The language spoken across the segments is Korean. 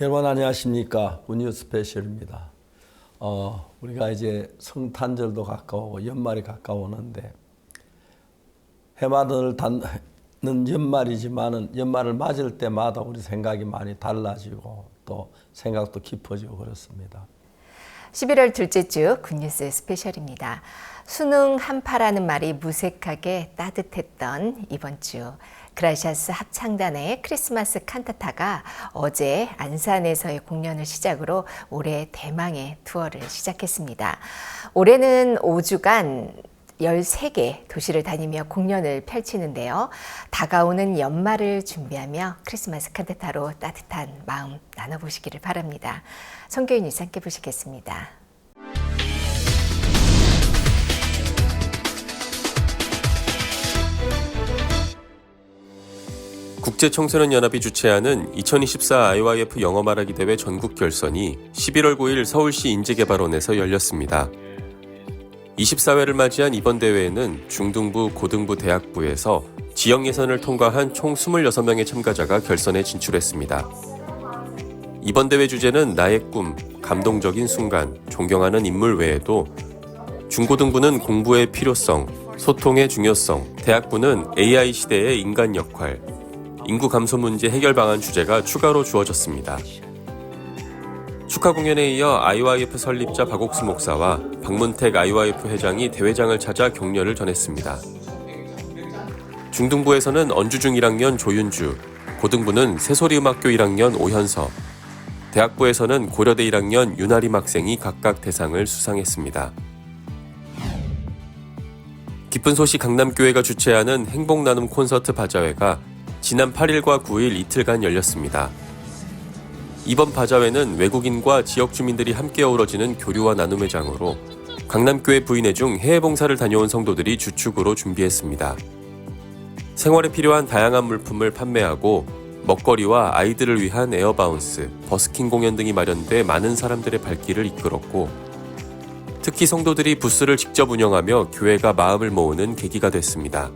여러분 안녕하십니까? 운유 스페셜입니다. 우리가 이제 성탄절도 가까우고 연말이 가까우는데 해마다 닿는 연말이지만은 연말을 맞을 때마다 우리 생각이 많이 달라지고 또 생각도 깊어지고 그렇습니다. 11월 둘째 주 굿뉴스 스페셜입니다. 수능 한파라는 말이 무색하게 따뜻했던 이번 주 그라시아스 합창단의 크리스마스 칸타타가 어제 안산에서의 공연을 시작으로 올해 대망의 투어를 시작했습니다. 올해는 5주간 13개 도시를 다니며 공연을 펼치는데요. 다가오는 연말을 준비하며 크리스마스 칸타타로 따뜻한 마음 나눠보시기를 바랍니다. 성교인 뉴스 함께 보시겠습니다. 국제청소년연합이 주최하는 2024 IYF 영어 말하기 대회 전국 결선이 11월 9일 서울시 인재개발원에서 열렸습니다. 24회를 맞이한 이번 대회에는 중등부, 고등부, 대학부에서 지역 예선을 통과한 총 26명의 참가자가 결선에 진출했습니다. 이번 대회 주제는 나의 꿈, 감동적인 순간, 존경하는 인물 외에도 중고등부는 공부의 필요성, 소통의 중요성, 대학부는 AI 시대의 인간 역할, 인구 감소 문제 해결 방안 주제가 추가로 주어졌습니다. 축하 공연에 이어 IYF 설립자 박옥수 목사와 박문택 IYF 회장이 대회장을 찾아 격려를 전했습니다. 중등부에서는 언주중 1학년 조윤주, 고등부는 새소리음악교 1학년 오현서, 대학부에서는 고려대 1학년 윤아림 학생이 각각 대상을 수상했습니다. 기쁜 소식 강남교회가 주최하는 행복나눔 콘서트 바자회가 지난 8일과 9일 이틀간 열렸습니다. 이번 바자회는 외국인과 지역 주민들이 함께 어우러지는 교류와 나눔의 장으로 강남교회 부인회 중 해외 봉사를 다녀온 성도들이 주축으로 준비했습니다. 생활에 필요한 다양한 물품을 판매하고 먹거리와 아이들을 위한 에어바운스, 버스킹 공연 등이 마련돼 많은 사람들의 발길을 이끌었고 특히 성도들이 부스를 직접 운영하며 교회가 마음을 모으는 계기가 됐습니다.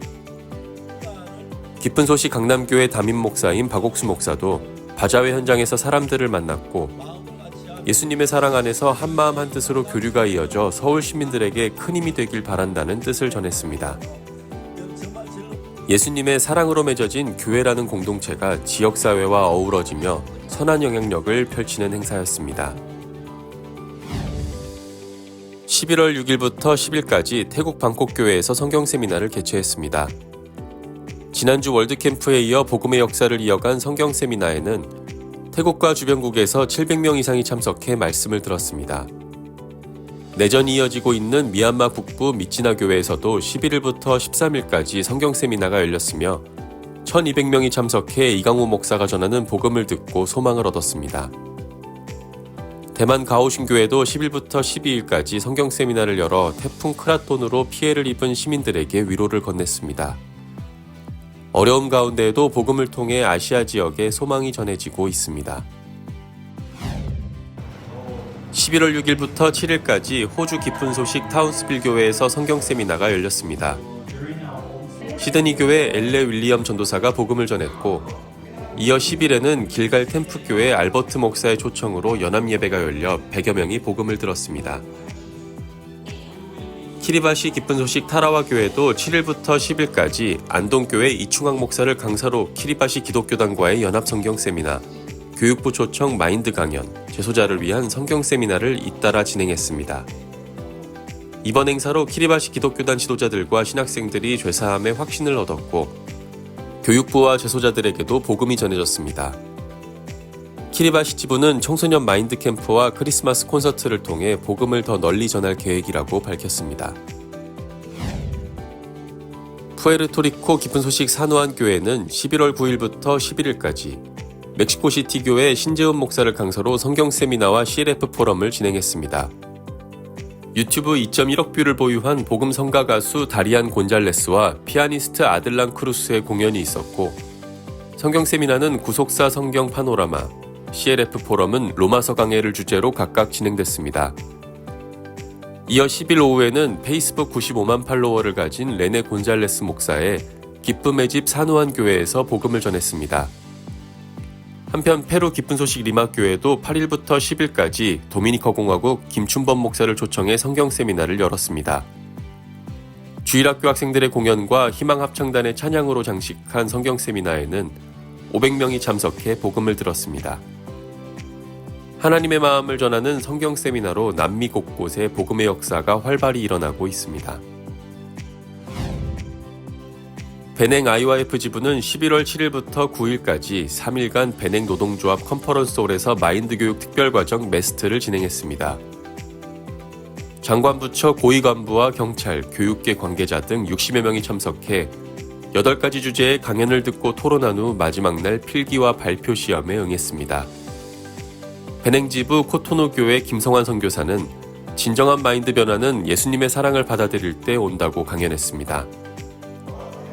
기쁜 소식 강남교회 담임 목사인 박옥수 목사도 바자회 현장에서 사람들을 만났고 예수님의 사랑 안에서 한마음 한뜻으로 교류가 이어져 서울 시민들에게 큰 힘이 되길 바란다는 뜻을 전했습니다. 예수님의 사랑으로 맺어진 교회라는 공동체가 지역사회와 어우러지며 선한 영향력을 펼치는 행사였습니다. 11월 6일부터 10일까지 태국 방콕교회에서 성경세미나를 개최했습니다. 지난주 월드캠프에 이어 복음의 역사를 이어간 성경세미나에는 태국과 주변국에서 700명 이상이 참석해 말씀을 들었습니다. 내전이 이어지고 있는 미얀마 북부 미찌나 교회에서도 11일부터 13일까지 성경세미나가 열렸으며 1200명이 참석해 이강호 목사가 전하는 복음을 듣고 소망을 얻었습니다. 대만 가오슝 교회도 10일부터 12일까지 성경세미나를 열어 태풍 크라톤으로 피해를 입은 시민들에게 위로를 건넸습니다. 어려움 가운데에도 복음을 통해 아시아 지역에 소망이 전해지고 있습니다. 11월 6일부터 7일까지 호주 기쁜 소식 타운스빌 교회에서 성경 세미나가 열렸습니다. 시드니 교회 엘레 윌리엄 전도사가 복음을 전했고 이어 10일에는 길갈 템프 교회 알버트 목사의 초청으로 연합 예배가 열려 100여 명이 복음을 들었습니다. 키리바시 기쁜 소식 타라와 교회도 7일부터 10일까지 안동교회 이충학 목사를 강사로 키리바시 기독교단과의 연합 성경 세미나, 교육부 초청 마인드 강연, 재소자를 위한 성경 세미나를 잇따라 진행했습니다. 이번 행사로 키리바시 기독교단 지도자들과 신학생들이 죄사함의 확신을 얻었고 교육부와 재소자들에게도 복음이 전해졌습니다. 키리바시 지부는 청소년 마인드 캠프와 크리스마스 콘서트를 통해 복음을 더 널리 전할 계획이라고 밝혔습니다. 푸에르토리코 기쁜 소식 산호안 교회는 11월 9일부터 11일까지 멕시코시티 교회 신재훈 목사를 강사로 성경 세미나와 CLF 포럼을 진행했습니다. 유튜브 2.1억 뷰를 보유한 복음 성가 가수 다리안 곤잘레스와 피아니스트 아들란 크루스의 공연이 있었고 성경 세미나는 구속사 성경 파노라마, CLF 포럼은 로마서 강해를 주제로 각각 진행됐습니다. 이어 10일 오후에는 페이스북 95만 팔로워를 가진 레네 곤잘레스 목사의 기쁨의 집 산호안 교회에서 복음을 전했습니다. 한편 페루 기쁜 소식 리마교회도 8일부터 10일까지 도미니카 공화국 김춘범 목사를 초청해 성경 세미나를 열었습니다. 주일학교 학생들의 공연과 희망 합창단의 찬양으로 장식한 성경 세미나에는 500명이 참석해 복음을 들었습니다. 하나님의 마음을 전하는 성경 세미나로 남미 곳곳에 복음의 역사가 활발히 일어나고 있습니다. 베냉 IYF 지부는 11월 7일부터 9일까지 3일간 베냉 노동조합 컨퍼런스홀에서 마인드 교육 특별과정 메스트를 진행했습니다. 장관부처 고위관부와 경찰, 교육계 관계자 등 60여 명이 참석해 8가지 주제의 강연을 듣고 토론한 후 마지막 날 필기와 발표 시험에 응했습니다. 베냉 지부 코토노 교회 김성환 선교사는 진정한 마인드 변화는 예수님의 사랑을 받아들일 때 온다고 강연했습니다.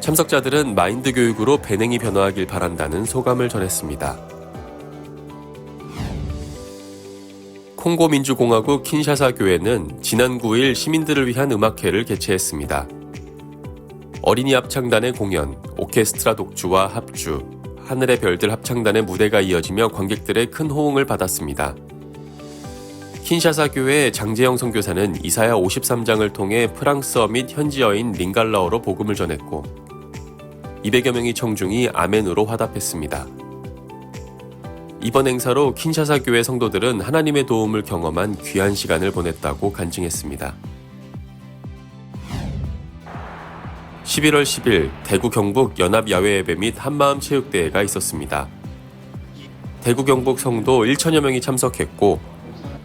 참석자들은 마인드 교육으로 베냉이 변화하길 바란다는 소감을 전했습니다. 콩고 민주공화국 킨샤사 교회는 지난 9일 시민들을 위한 음악회를 개최했습니다. 어린이 합창단의 공연, 오케스트라 독주와 합주, 하늘의 별들 합창단의 무대가 이어지며 관객들의 큰 호응을 받았습니다. 킨샤사 교회 장재영 선교사는 이사야 53장을 통해 프랑스어 및 현지어인 링갈라어로 복음을 전했고 200여 명의 청중이 아멘으로 화답했습니다. 이번 행사로 킨샤사 교회 성도들은 하나님의 도움을 경험한 귀한 시간을 보냈다고 간증했습니다. 11월 10일 대구 경북 연합야외예배 및 한마음 체육대회가 있었습니다. 대구 경북 성도 1천여 명이 참석했고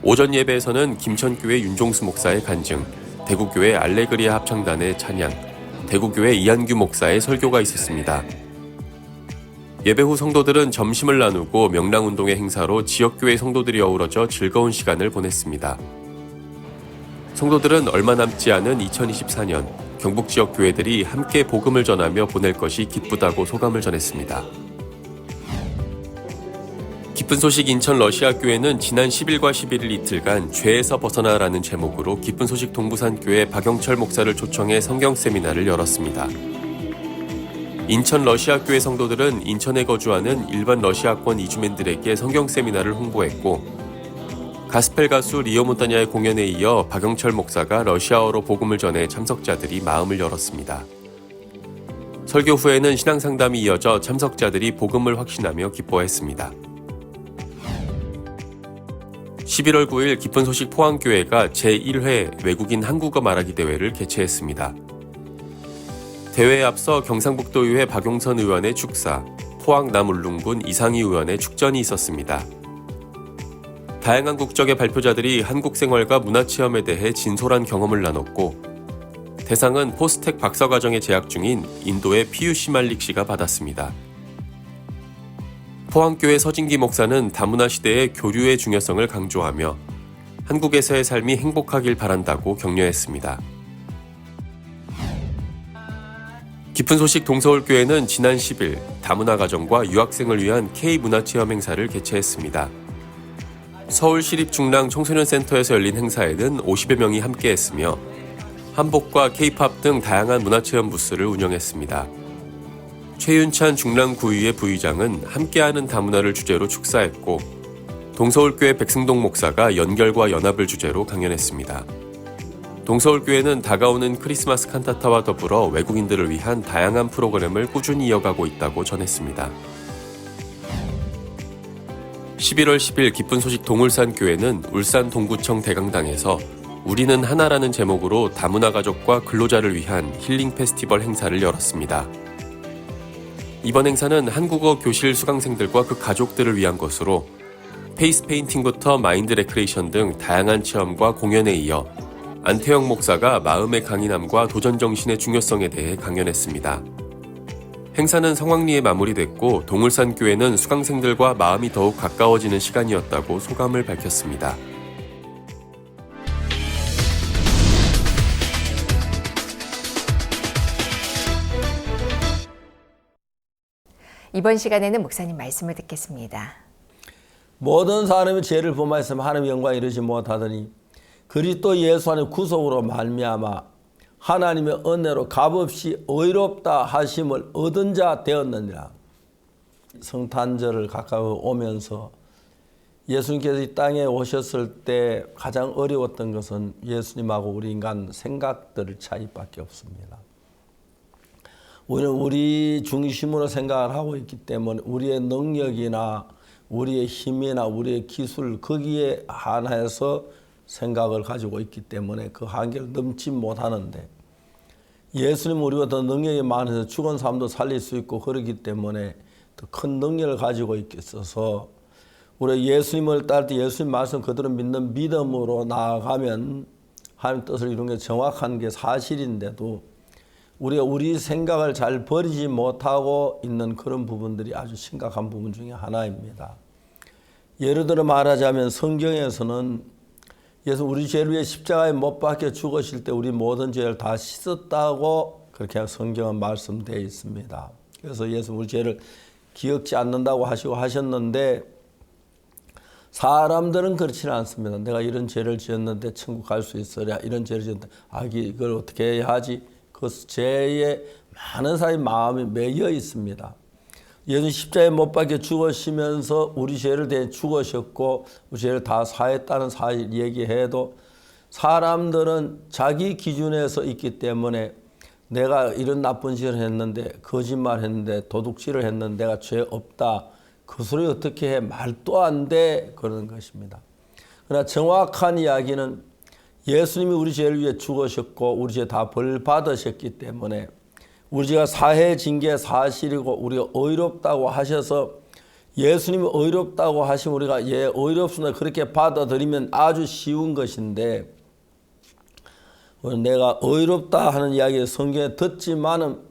오전 예배에서는 김천교회 윤종수 목사의 간증, 대구교회 알레그리아 합창단의 찬양, 대구교회 이한규 목사의 설교가 있었습니다. 예배 후 성도들은 점심을 나누고 명랑운동회 행사로 지역교회 성도들이 어우러져 즐거운 시간을 보냈습니다. 성도들은 얼마 남지 않은 2024년 경북 지역 교회들이 함께 복음을 전하며 보낼 것이 기쁘다고 소감을 전했습니다. 기쁜 소식 인천 러시아 교회는 지난 10일과 11일 이틀간 죄에서 벗어나라는 제목으로 기쁜 소식 동부산교회 박영철 목사를 초청해 성경 세미나를 열었습니다. 인천 러시아 교회 성도들은 인천에 거주하는 일반 러시아권 이주민들에게 성경 세미나를 홍보했고 가스펠 가수 리오 몬타냐의 공연에 이어 박영철 목사가 러시아어로 복음을 전해 참석자들이 마음을 열었습니다. 설교 후에는 신앙 상담이 이어져 참석자들이 복음을 확신하며 기뻐했습니다. 11월 9일 기쁜 소식 포항교회가 제1회 외국인 한국어 말하기 대회를 개최했습니다. 대회에 앞서 경상북도의회 박용선 의원의 축사, 포항 남울릉군 이상희 의원의 축전이 있었습니다. 다양한 국적의 발표자들이 한국 생활과 문화체험에 대해 진솔한 경험을 나눴고 대상은 포스텍 박사과정에 재학 중인 인도의 피유시 말릭 씨가 받았습니다. 포항교회 서진기 목사는 다문화 시대의 교류의 중요성을 강조하며 한국에서의 삶이 행복하길 바란다고 격려했습니다. 기쁜 소식 동서울교회는 지난 10일 다문화 가정과 유학생을 위한 K문화체험 행사를 개최했습니다. 서울시립중랑 청소년센터에서 열린 행사에는 50여 명이 함께했으며 한복과 K-팝 등 다양한 문화체험 부스를 운영했습니다. 최윤찬 중랑구의회 부의장은 함께하는 다문화를 주제로 축사했고 동서울교회 백승동 목사가 연결과 연합을 주제로 강연했습니다. 동서울교회는 다가오는 크리스마스 칸타타와 더불어 외국인들을 위한 다양한 프로그램을 꾸준히 이어가고 있다고 전했습니다. 11월 10일 기쁜 소식 동울산교회는 울산 동구청 대강당에서 우리는 하나라는 제목으로 다문화 가족과 근로자를 위한 힐링 페스티벌 행사를 열었습니다. 이번 행사는 한국어 교실 수강생들과 그 가족들을 위한 것으로 페이스 페인팅부터 마인드 레크레이션 등 다양한 체험과 공연에 이어 안태영 목사가 마음의 강인함과 도전 정신의 중요성에 대해 강연했습니다. 행사는 성황리에 마무리됐고 동울산교회는 수강생들과 마음이 더욱 가까워지는 시간이었다고 소감을 밝혔습니다. 이번 시간에는 목사님 말씀을 듣겠습니다. 모든 사람이 죄를 범하였으면 하나님의 영광에 이르지 못하더니 그리스도 예수 안의 구속으로 말미암아 하나님의 은혜로 값없이 의롭다 하심을 얻은 자 되었느니라. 성탄절을 가까워 오면서 예수님께서 이 땅에 오셨을 때 가장 어려웠던 것은 예수님하고 우리 인간 생각들 차이밖에 없습니다. 우리는 우리 중심으로 생각을 하고 있기 때문에 우리의 능력이나 우리의 힘이나 우리의 기술 거기에 한해서 생각을 가지고 있기 때문에 그 한계를 넘지 못하는데, 예수님은 우리가 더 능력이 많아서 죽은 사람도 살릴 수 있고 그렇기 때문에 더 큰 능력을 가지고 있어서 우리 예수님을 따를 때 예수님 말씀 그대로 믿는 믿음으로 나아가면 하나님 뜻을 이루는 게 정확한 게 사실인데도 우리가 우리 생각을 잘 버리지 못하고 있는 그런 부분들이 아주 심각한 부분 중에 하나입니다. 예를 들어 말하자면 성경에서는 예수 우리 죄를 위해 십자가에 못 박혀 죽으실 때 우리 모든 죄를 다 씻었다고 그렇게 성경은 말씀되어 있습니다. 그래서 예수 우리 죄를 기억지 않는다고 하셨는데 사람들은 그렇지는 않습니다. 내가 이런 죄를 지었는데 천국 갈 수 있으랴, 이런 죄를 지었는데 이걸 어떻게 해야 하지? 그 죄에 많은 사람의 마음이 매여 있습니다. 예수님 십자가에 못 박혀 죽으시면서 우리 죄를 대해 죽으셨고 우리 죄를 다 사했다는 사실 얘기해도 사람들은 자기 기준에서 있기 때문에 내가 이런 나쁜 짓을 했는데, 거짓말했는데, 도둑질을 했는데 내가 죄 없다, 그 소리 어떻게 해, 말도 안 돼, 그러는 것입니다. 그러나 정확한 이야기는 예수님이 우리 죄를 위해 죽으셨고 우리 죄 다 벌 받으셨기 때문에 우리 죄가 사해진 게 사실이고 우리가 의롭다고 하셔서, 예수님이 의롭다고 하시면 우리가 의롭습니다 그렇게 받아들이면 아주 쉬운 것인데, 내가 의롭다 하는 이야기를 성경에 듣지만은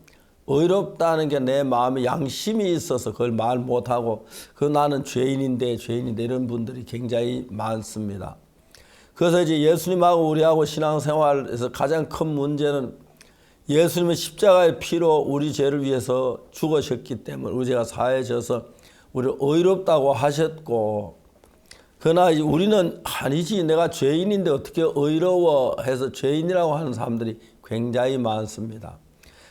의롭다는 게 내 마음에 양심이 있어서 그걸 말 못하고 나는 죄인인데 이런 분들이 굉장히 많습니다. 그래서 이제 예수님하고 우리하고 신앙생활에서 가장 큰 문제는 예수님은 십자가의 피로 우리 죄를 위해서 죽으셨기 때문에 우리 죄가 사해져서 우리를 의롭다고 하셨고, 그러나 우리는 아니지 내가 죄인인데 어떻게 의로워 해서 죄인이라고 하는 사람들이 굉장히 많습니다.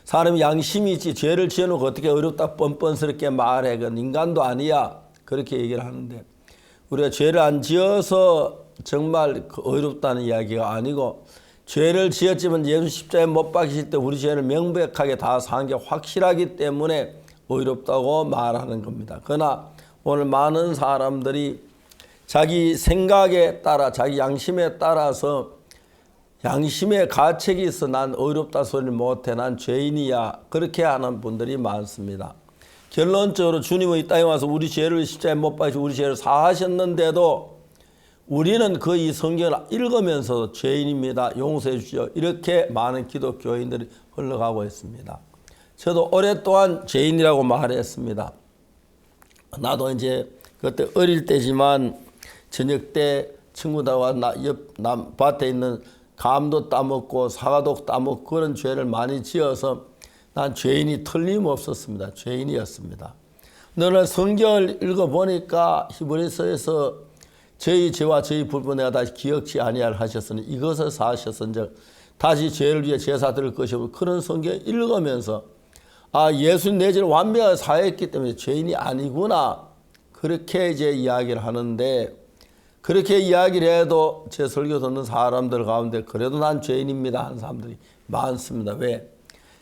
사람이 양심이 있지 죄를 지어놓고 어떻게 의롭다 뻔뻔스럽게 말해, 그건 인간도 아니야, 그렇게 얘기를 하는데, 우리가 죄를 안 지어서 정말 의롭다는 이야기가 아니고, 죄를 지었지만 예수 십자가에 못 박히실 때 우리 죄를 명백하게 다 산 게 확실하기 때문에 의롭다고 말하는 겁니다. 그러나 오늘 많은 사람들이 자기 생각에 따라 자기 양심에 따라서 양심의 가책이 있어 난 의롭다 소리를 못해, 난 죄인이야, 그렇게 하는 분들이 많습니다. 결론적으로 주님은 이 땅에 와서 우리 죄를 십자가에 못 박히시고 우리 죄를 사하셨는데도 우리는 그 이 성경을 읽으면서 죄인입니다, 용서해 주시오, 이렇게 많은 기독교인들이 흘러가고 있습니다. 저도 오랫동안 죄인이라고 말했습니다. 나도 이제 그때 어릴 때지만 저녁 때 친구들과 옆 밭에 있는 감도 따먹고 사과도 따먹고 그런 죄를 많이 지어서 난 죄인이 틀림없었습니다. 죄인이었습니다. 오늘 성경을 읽어보니까 히브리서에서 저희 죄와 저희 불법 내가 다시 기억치 아니할 하셨으니 이것을 사하셨은즉 다시 죄를 위해 제사 드릴 것이고, 그런 성경 읽으면서 예수님 내 죄를 완벽하게 사했기 때문에 죄인이 아니구나, 그렇게 이제 이야기를 하는데, 그렇게 이야기를 해도 제 설교 듣는 사람들 가운데 그래도 난 죄인입니다 하는 사람들이 많습니다. 왜?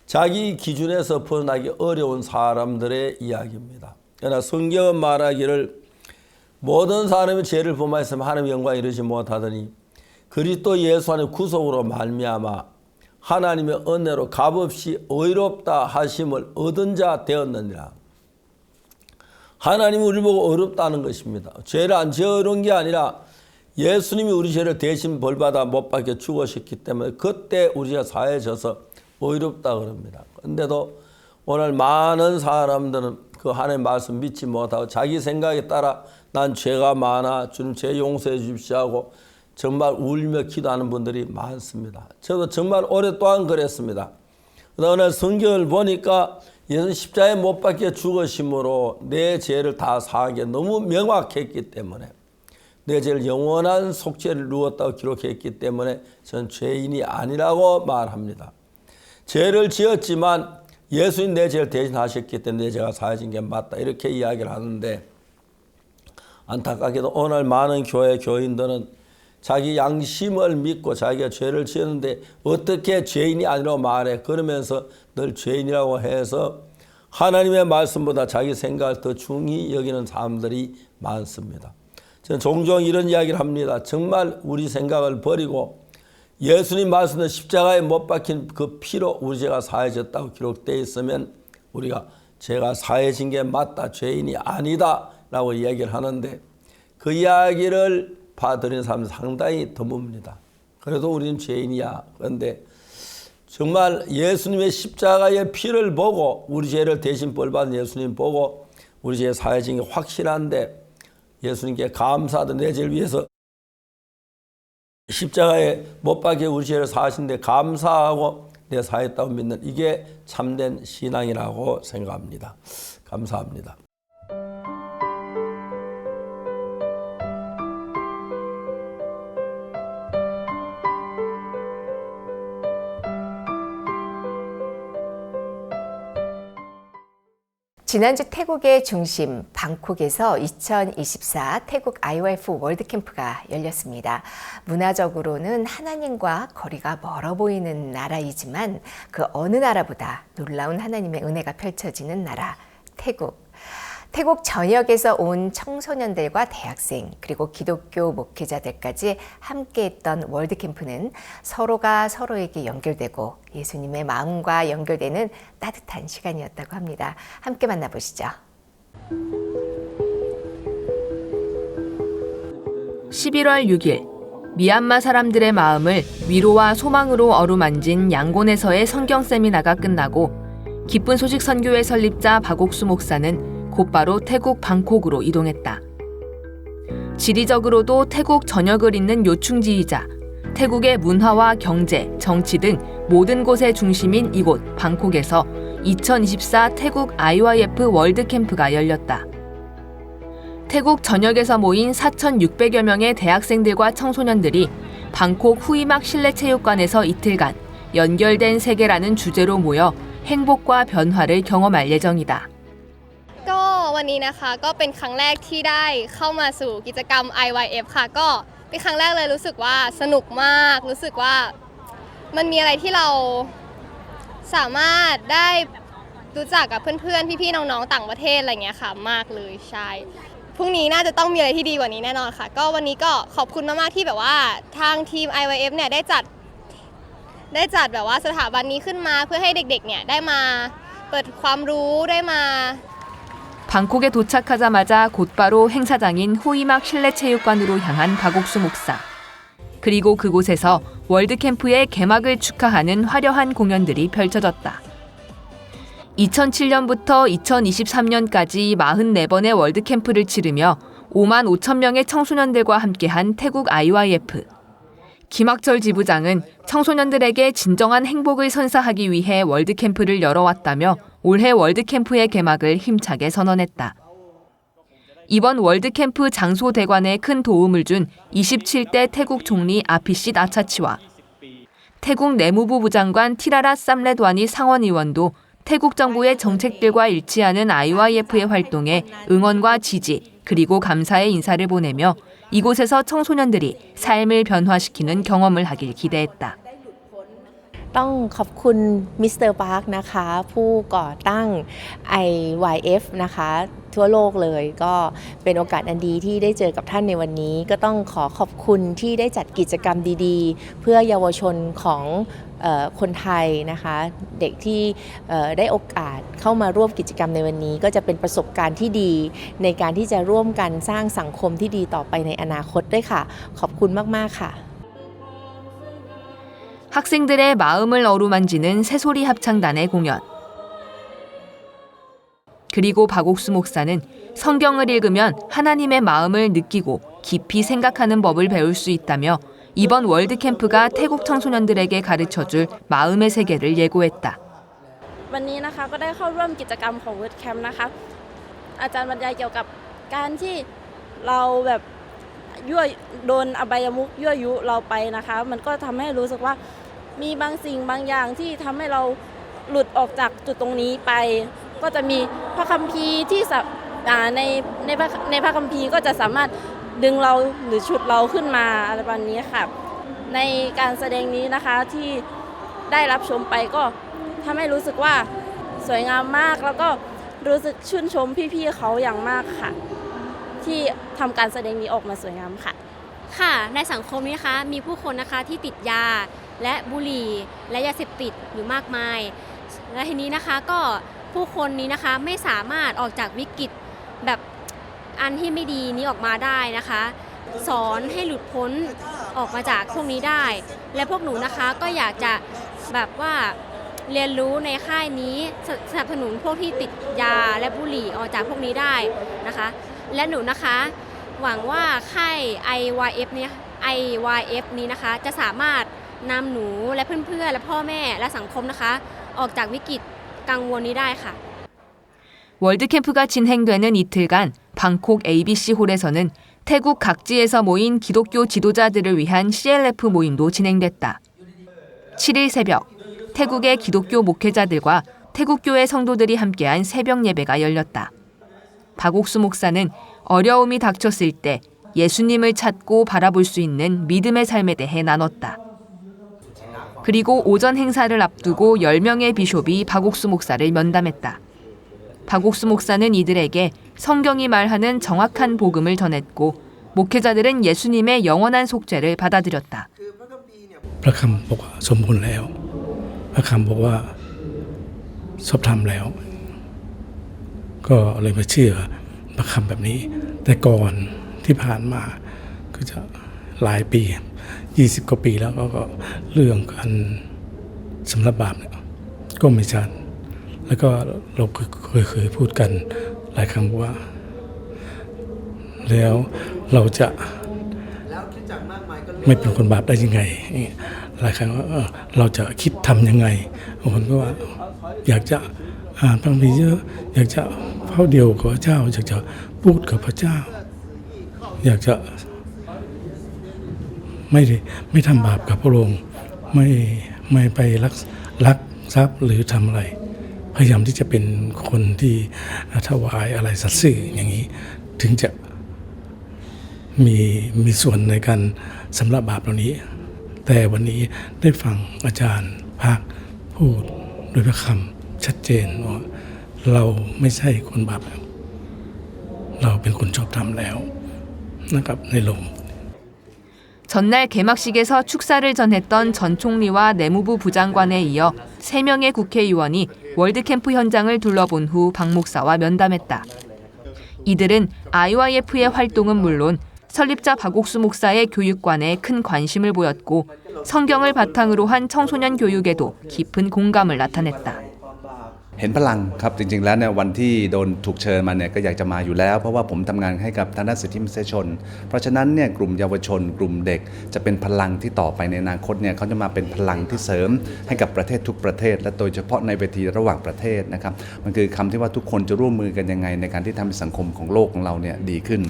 자기 기준에서 벗어나기 어려운 사람들의 이야기입니다. 그러나 성경은 말하기를 모든 사람이 죄를 범하였으면 하나님의 영광에 이르지 못하더니 그리스도 예수 안에 구속으로 말미암아 하나님의 은혜로 값없이 의롭다 하심을 얻은 자 되었느니라. 하나님이 우리를 보고 어렵다는 것입니다. 죄를 안 지어 어려운 게 아니라 예수님이 우리 죄를 대신 벌받아 못 박혀 죽으셨기 때문에 그때 우리가 사해져서 어렵다 그럽니다. 그런데도 오늘 많은 사람들은 그 하나님의 말씀 믿지 못하고 자기 생각에 따라 난 죄가 많아, 주님 죄 용서해 주십시오 하고 정말 울며 기도하는 분들이 많습니다. 저도 정말 오랫동안 그랬습니다. 그러나 성경을 보니까 예수님 십자가에 못 박혀 죽으심으로 내 죄를 다 사한 게 너무 명확했기 때문에, 내 죄를 영원한 속죄를 이루었다고 기록했기 때문에 저는 죄인이 아니라고 말합니다. 죄를 지었지만 예수님 내 죄를 대신하셨기 때문에 내 죄가 사해진 게 맞다. 이렇게 이야기를 하는데 안타깝게도 오늘 많은 교회 교인들은 자기 양심을 믿고 자기가 죄를 지었는데 어떻게 죄인이 아니라고 말해. 그러면서 늘 죄인이라고 해서 하나님의 말씀보다 자기 생각을 더 중히 여기는 사람들이 많습니다. 저는 종종 이런 이야기를 합니다. 정말 우리 생각을 버리고 예수님 말씀은 십자가에 못 박힌 그 피로 우리 죄가 사해졌다고 기록되어 있으면 우리가 죄가 사해진 게 맞다, 죄인이 아니다 라고 이야기를 하는데 그 이야기를 받아들이는 사람은 상당히 드뭅니다. 그래도 우리는 죄인이야. 그런데 정말 예수님의 십자가의 피를 보고 우리 죄를 대신 벌받은 예수님 보고 우리 죄 사해진 게 확실한데 예수님께 감사하던 내 죄를 위해서 십자가에 못 박혀 우리 죄를 사하신데 감사하고 내 사했다고 믿는 이게 참된 신앙이라고 생각합니다. 감사합니다. 지난주 태국의 중심 방콕에서 2024 태국 IYF 월드캠프가 열렸습니다. 문화적으로는 하나님과 거리가 멀어 보이는 나라이지만 그 어느 나라보다 놀라운 하나님의 은혜가 펼쳐지는 나라 태국. 태국 전역에서 온 청소년들과 대학생 그리고 기독교 목회자들까지 함께했던 월드캠프는 서로가 서로에게 연결되고 예수님의 마음과 연결되는 따뜻한 시간이었다고 합니다. 함께 만나보시죠. 11월 6일 미얀마 사람들의 마음을 위로와 소망으로 어루만진 양곤에서의 성경 세미나가 끝나고 기쁜 소식 선교회 설립자 박옥수 목사는 곧바로 태국 방콕으로 이동했다. 지리적으로도 태국 전역을 잇는 요충지이자 태국의 문화와 경제, 정치 등 모든 곳의 중심인 이곳 방콕에서 2024 태국 IYF 월드캠프가 열렸다. 태국 전역에서 모인 4,600여 명의 대학생들과 청소년들이 방콕 후이막 실내체육관에서 이틀간 연결된 세계라는 주제로 모여 행복과 변화를 경험할 예정이다. ก็วันนี้นะคะก็เป็นครั้งแรกที่ได้เข้ามาสู่กิจกรรม IYF ค่ะก็เป็นครั้งแรกเลยรู้สึกว่าสนุกมากรู้สึกว่ามันมีอะไรที่เราสามารถได้รู้จักกับเพื่อนๆพี่ๆน้องๆต่างประเทศอะไรเงี้ยค่ะมากเลยใช่พรุ่งนี้น่าจะต้องมีอะไรที่ดีกว่านี้แน่นอนค่ะก็วันนี้ก็ขอบคุณมากๆที่แบบว่าทางทีม IYF เนี่ยได้จัดแบบว่าสถาบันนี้ขึ้นมาเพื่อให้เด็กๆเนี่ยได้มาเปิดความรู้ได้มา 방콕에 도착하자마자 곧바로 행사장인 후이막 실내체육관으로 향한 박옥수 목사. 그리고 그곳에서 월드캠프의 개막을 축하하는 화려한 공연들이 펼쳐졌다. 2007년부터 2023년까지 44번의 월드캠프를 치르며 5만 5천 명의 청소년들과 함께한 태국 IYF. 김학철 지부장은 청소년들에게 진정한 행복을 선사하기 위해 월드캠프를 열어왔다며 올해 월드캠프의 개막을 힘차게 선언했다. 이번 월드캠프 장소 대관에 큰 도움을 준 27대 태국 총리 아피싯 아차치와 태국 내무부 부장관 티라라 쌈레드와니 상원의원도 태국 정부의 정책들과 일치하는 IYF의 활동에 응원과 지지 그리고 감사의 인사를 보내며 이곳에서 청소년들이 삶을 변화시키는 경험을 하길 기대했다. ต้องขอบคุณมิสเตอร์ปาร์คนะคะผู้ก่อตั้ง IYF นะคะทั่วโลกเลยก็เป็นโอกาสอันดีที่ได้เจอกับท่านในวันนี้ก็ต้องขอขอบคุณที่ได้จัดกิจกรรมดีๆเพื่อเยาวชนของคนไทยนะคะเด็กที่ได้โอกาสเข้ามาร่วมกิจกรรมในวันนี้ก็จะเป็นประสบการณ์ที่ดีในการที่จะร่วมกันสร้างสังคมที่ดีต่อไปในอนาคตด้วยค่ะขอบคุณมากๆค่ะ 학생들의 마음을 어루만지는 새소리 합창단의 공연. 그리고 박옥수 목사는 성경을 읽으면 하나님의 마음을 느끼고 깊이 생각하는 법을 배울 수 있다며 이번 월드캠프가 태국 청소년들에게 가르쳐줄 마음의 세계를 예고했다. วันนี้นะคะก็ได้เข้าร่วมกิจกรรมของ World Camp นะคะอาจารย์บรรยายเกี่ยวกับการที่เราแบบโดนอบายมุขยั่วยุเราไปนะคะมันก็ทำให้รู้สึกว่ามีบางสิ่งบางอย่างที่ทำให้เรา หลุดออกจากจุดตรงนี้ไป ก็จะมีพระคัมภีร์ที่ในพระคัมภีร์ก็จะสามารถดึงเราหรือฉุดเราขึ้นมาอะไรประมาณนี้ค่ะในการแสดงนี้นะคะที่ได้รับชมไปก็ทำให้รู้สึกว่าสวยงามมากแล้วก็รู้สึกชื่นชมพี่ๆเขาอย่างมากค่ะที่ทำการแสดงนี้ออกมาสวยงามค่ะ ค่ะในสังคมนี้นะคะมีผู้คนนะคะที่ติดยาและบุหรี่และยาเสพติดอยู่มากมายและทีนี้นะคะก็ผู้คนนี้นะคะไม่สามารถออกจากวิกฤตแบบอันที่ไม่ดีนี้ออกมาได้นะคะสอนให้หลุดพ้นออกมาจากพวกนี้ได้ และพวกหนูนะคะก็อยากจะแบบว่าเรียนรู้ในค่ายนี้สนับสนุนพวกที่ติดยาและบุหรี่ออกจากพวกนี้ได้นะคะและหนูนะคะหวังว่าค่าย IYF นี้นะคะจะสามารถนำหนูและเพื่อนๆและพ่อแม่และสังคมนะคะออกจากวิกฤตกังวลนี้ได้ค่ะ 월드캠프가 진행되는 이틀간 방콕 ABC홀에서는 태국 각지에서 모인 기독교 지도자들을 위한 CLF 모임도 진행됐다. 7일 새벽 태국의 기독교 목회자들과 태국교회 성도들이 함께한 새벽 예배가 열렸다. 박옥수 목사는 어려움이 닥쳤을 때 예수님을 찾고 바라볼 수 있는 믿음의 삶에 대해 나눴다. 그리고 오전 행사를 앞두고 10명의 비숍이 박옥수 목사를 면담했다. 박옥수 목사는 이들에게 성경이 말하는 정확한 복음을 전했고 목회자들은 예수님의 영원한 속죄를 받아들였다. พระคำบอกว่าสมบูรณ์แล้วพระคำบอกว่าชอบทำแล้วก็เลยมาเชื่อพระคำแบบนี้แต่ก่อนที่ผ่านมาก็จะหลายปี20กว่าปีแล้วก็เรื่องการสำหรับบาปเนี่ยก็ไม่ชัดแล้วก็เราเคยพูดกันหลายครั้งว่าแล้วเราจะไม่เป็นคนบาปได้ยังไงหลายครั้งว่าเราจะคิดทำยังไงบางคนก็ว่าอยากจะอ่านพระคัมภีร์เยอะอยากจะเข้าเดียวกับพระเจ้าอยากจะพูดกับพระเจ้าอยากจะไม่ทำบาปกับพระองค์ไม่ไปลักทรัพย์หรือทำอะไรพยายามที่จะเป็นคนที่ถวายอะไรสัตย์ซื่ออย่างนี้ถึงจะมีส่วนในการสำหรับบาปเหล่านี้แต่วันนี้ได้ฟังอาจารย์ภาคพูดโดยพระคำชัดเจนว่าเราไม่ใช่คนบาปแล้วเราเป็นคนชอบธรรมแล้วนะครับในโลก 전날 개막식에서 축사를 전했던 전 총리와 내무부 부장관에 이어 3명의 국회의원이 월드캠프 현장을 둘러본 후 박 목사와 면담했다. 이들은 IYF의 활동은 물론 설립자 박옥수 목사의 교육관에 큰 관심을 보였고 성경을 바탕으로 한 청소년 교육에도 깊은 공감을 나타냈다. เห็นพลังครับจริงๆแล้วเนี่ยวันที่โดนถูกเชิญมาเนี่ยก็อยากจะมาอยู่แล้วเพราะว่าผมทำงานให้กับทางด้านสิทธิมนุษยชนเพราะฉะนั้นเนี่ยกลุ่มเยาวชนกลุ่มเด็กจะเป็นพลังที่ต่อไปในอนาคตเนี่ยเขาจะมาเป็นพลังที่เสริมให้กับประเทศทุกประเทศและโดยเฉพาะในเวทีระหว่างประเทศนะครับมันคือคำที่ว่าทุกคนจะร่วมมือกันยังไงในการที่ทำให้สังคมของโลกของเราเนี่ยดีขึ้น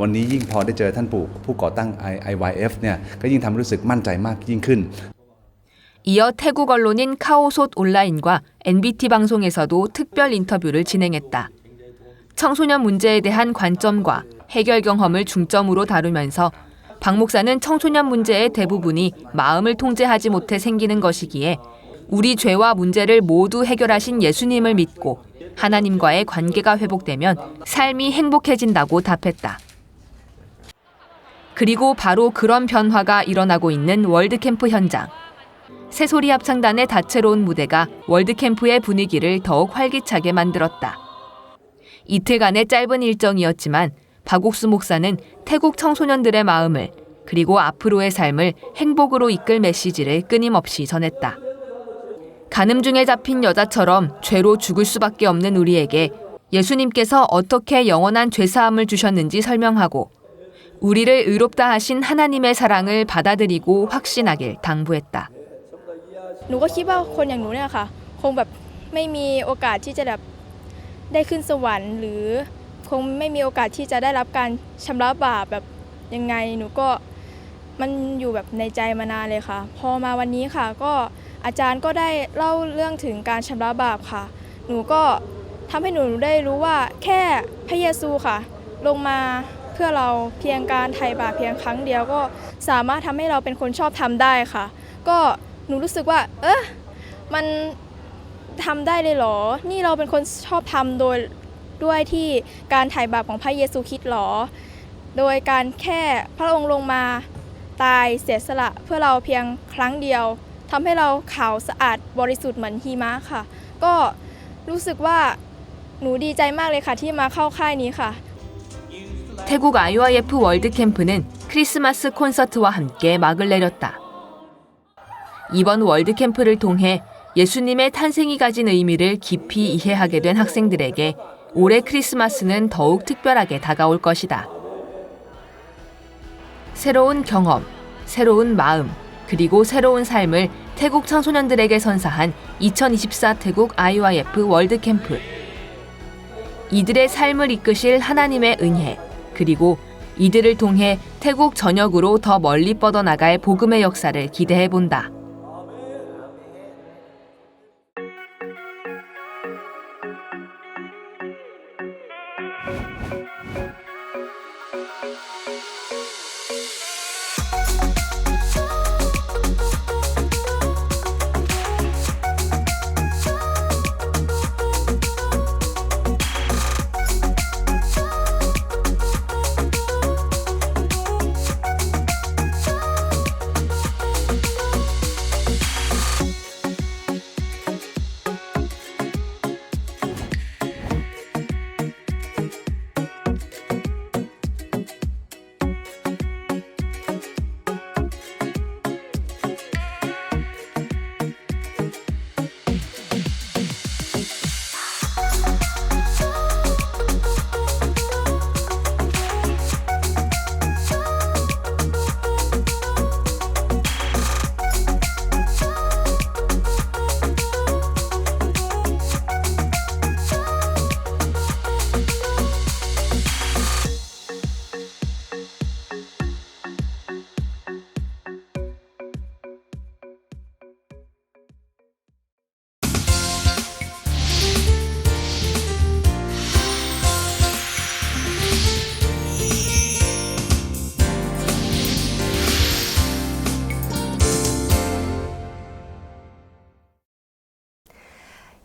วันนี้ยิ่งพอได้เจอท่านผู้ก่อตั้ง IYF เนี่ยก็ยิ่งทำให้รู้สึกมั่นใจมากยิ่งขึ้น이어 태국 언론인 카오솥 온라인과 NBT 방송에서도 특별 인터뷰를 진행했다. 청소년 문제에 대한 관점과 해결 경험을 중점으로 다루면서 박 목사는 청소년 문제의 대부분이 마음을 통제하지 못해 생기는 것이기에 우리 죄와 문제를 모두 해결하신 예수님을 믿고 하나님과의 관계가 회복되면 삶이 행복해진다고 답했다. 그리고 바로 그런 변화가 일어나고 있는 월드캠프 현장. 새소리 합창단의 다채로운 무대가 월드캠프의 분위기를 더욱 활기차게 만들었다. 이틀간의 짧은 일정이었지만 박옥수 목사는 태국 청소년들의 마음을 그리고 앞으로의 삶을 행복으로 이끌 메시지를 끊임없이 전했다. 간음 중에 잡힌 여자처럼 죄로 죽을 수밖에 없는 우리에게 예수님께서 어떻게 영원한 죄사함을 주셨는지 설명하고 우리를 의롭다 하신 하나님의 사랑을 받아들이고 확신하길 당부했다. หนูก็คิดว่าคนอย่างหนูเนี่ยค่ะคงแบบไม่มีโอกาสที่จะแบบได้ขึ้นสวรรค์หรือคงไม่มีโอกาสที่จะได้รับการชำระบาปแบบยังไงหนูก็มันอยู่แบบในใจมานานเลยค่ะพอมาวันนี้ค่ะก็ อาจารย์ก็ได้เล่าเรื่องถึงการชำระบาปค่ะหนูก็ทำให้หนูได้รู้ว่าแค่พระเยซูค่ะลงมาเพื่อเราเพียงการไถ่บาปเพียงครั้งเดียวก็สามารถทำให้เราเป็นคนชอบธรรมได้ค่ะก็หนูรู้สึกว่ามันทำได้เลยเหรอนี่เราเป็นคนชอบธรรมด้วยที่การไถ่บาปของพระเยซูคริสต์หรอโดยการแค่พระองค์ลงมาตายเสียสละเพื่อเราเพียงครั้งเดียวทำให้เราขาวสะอาดบริสุทธิ์เหมือนหิมะค่ะก็รู้สึกว่าหนูดีใจมากเลยค่ะที่มาเข้าค่ายนี้ค่ะ 태국 IYF 월드 캠프는 크리스마스 콘서트와 함께 막을 내렸다. 이번 월드 캠프를 통해 예수님의 탄생이 가진 의미를 깊이 이해하게 된 학생들에게 올해 크리스마스는 더욱 특별하게 다가올 것이다. 새로운 경험, 새로운 마음, 그리고 새로운 삶을 태국 청소년들에게 선사한 2024 태국 IYF 월드 캠프. 이들의 삶을 이끄실 하나님의 은혜, 그리고 이들을 통해 태국 전역으로 더 멀리 뻗어나갈 복음의 역사를 기대해 본다.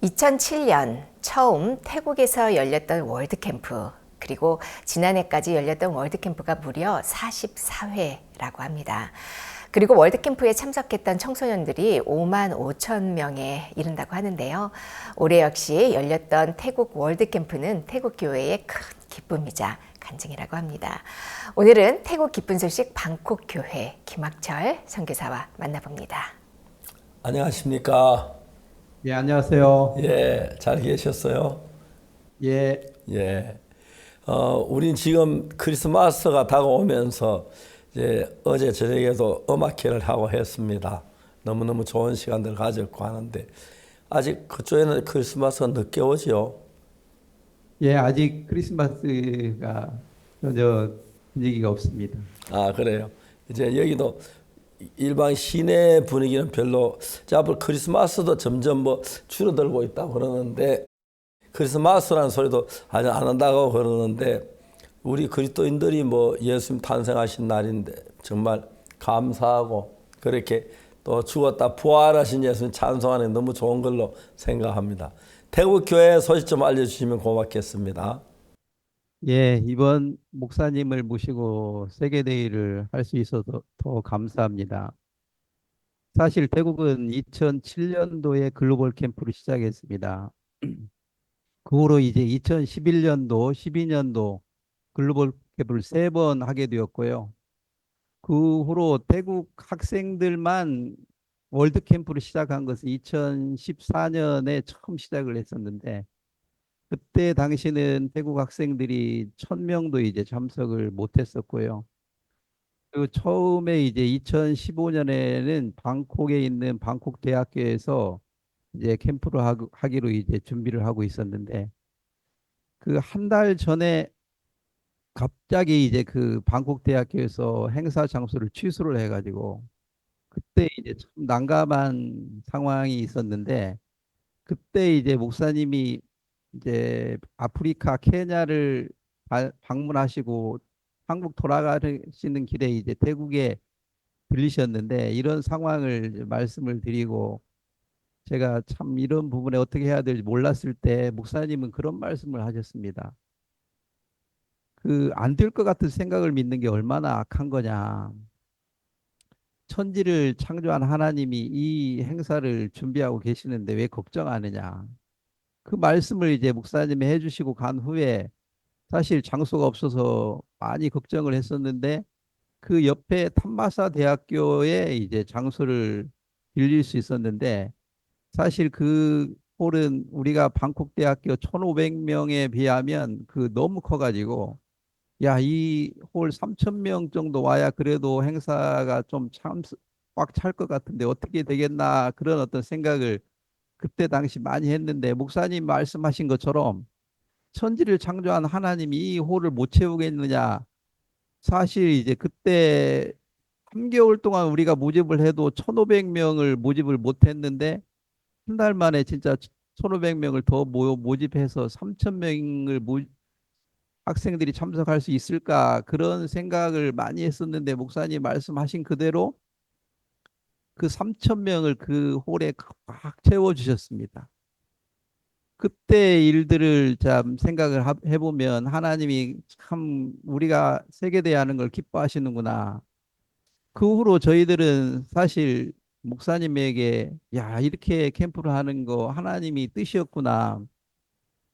(2007년) 처음 태국에서 열렸던 월드캠프 그리고 지난해까지 열렸던 월드캠프가 무려 44회라고 합니다. 그리고 월드캠프에 참석했던 청소년들이 5만 5천 명에 이른다고 하는데요. 올해 역시 열렸던 태국 월드캠프는 태국 교회의 큰 기쁨이자 간증이라고 합니다. 오늘은 태국 기쁜 소식 방콕 교회 김학철 선교사와 만나봅니다. 안녕하십니까? 예, 안녕하세요. 예, 잘 계셨어요? 예. 예. 우린 지금 크리스마스가 다가오면서 이제 어제 저녁에도 음악회를 하고 했습니다. 너무너무 좋은 시간들 가졌고 하는데 아직 그쪽에는 크리스마스가 늦게 오지요? 예, 아직 크리스마스가 전혀 분위기가 없습니다. 아, 그래요. 이제 여기도 일반 시내 분위기는 별로 앞으로 크리스마스도 점점 뭐 줄어들고 있다고 그러는데 크리스마스라는 소리도 아직 안 한다고 그러는데 우리 그리스도인들이 뭐 예수님 탄생하신 날인데 정말 감사하고 그렇게 또 죽었다 부활하신 예수님 찬송하는 게 너무 좋은 걸로 생각합니다. 태국 교회 소식 좀 알려주시면 고맙겠습니다. 예, 이번 목사님을 모시고 세계대회를 할 수 있어서 더 감사합니다. 사실 태국은 2007년도에 글로벌 캠프를 시작했습니다. 그 후로 이제 2011년도, 12년도 글로벌 캠프를 3번 하게 되었고요. 그 후로 태국 학생들만 월드 캠프를 시작한 것은 2014년에 처음 시작을 했었는데 그때 당시는 태국 학생들이 1000명도 이제 참석을 못했었고요. 그리고 처음에 이제 2015년에는 방콕에 있는 방콕 대학교에서 이제 캠프를 하기로 이제 준비를 하고 있었는데 그 한 달 전에 갑자기 이제 그 방콕 대학교에서 행사 장소를 취소를 해가지고 그때 이제 참 난감한 상황이 있었는데 그때 이제 목사님이 이제 아프리카 케냐를 방문하시고 한국 돌아가시는 길에 이제 태국에 들리셨는데 이런 상황을 이제 말씀을 드리고 제가 참 이런 부분에 어떻게 해야 될지 몰랐을 때 목사님은 그런 말씀을 하셨습니다. 그 안 될 것 같은 생각을 믿는 게 얼마나 악한 거냐. 천지를 창조한 하나님이 이 행사를 준비하고 계시는데 왜 걱정하느냐. 그 말씀을 이제 목사님이 해주시고 간 후에 사실 장소가 없어서 많이 걱정을 했었는데 그 옆에 탐마사 대학교에 이제 장소를 빌릴 수 있었는데 사실 그 홀은 우리가 방콕 대학교 1,500명에 비하면 그 너무 커가지고 야, 이 홀 3,000명 정도 와야 그래도 행사가 좀 참 꽉 찰 것 같은데 어떻게 되겠나 그런 어떤 생각을 그때 당시 많이 했는데 목사님 말씀하신 것처럼 천지를 창조한 하나님이 이 홀을 못 채우겠느냐. 사실 이제 그때 3개월 동안 우리가 모집을 해도 1,500명을 모집을 못 했는데 한 달 만에 진짜 1,500명을 더 모집해서 3,000명을 학생들이 참석할 수 있을까 그런 생각을 많이 했었는데 목사님 말씀하신 그대로 그 3,000명을 그 홀에 꽉 채워주셨습니다. 그때 일들을 참 생각을 해보면 하나님이 참 우리가 세계대회하는 걸 기뻐하시는구나. 그 후로 저희들은 사실 목사님에게 야 이렇게 캠프를 하는 거 하나님이 뜻이었구나.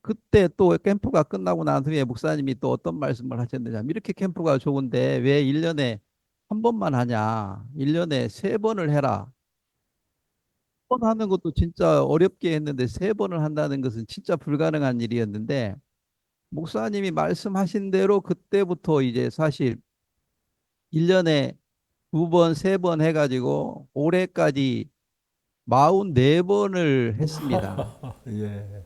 그때 또 캠프가 끝나고 난 후에 목사님이 또 어떤 말씀을 하셨느냐. 이렇게 캠프가 좋은데 왜 1년에 한 번만 하냐. 1년에 3번을 해라. 한 번 하는 것도 진짜 어렵게 했는데 3번을 한다는 것은 진짜 불가능한 일이었는데 목사님이 말씀하신 대로 그때부터 이제 사실 1년에 2번, 3번 해가지고 올해까지 44번을 했습니다. 예.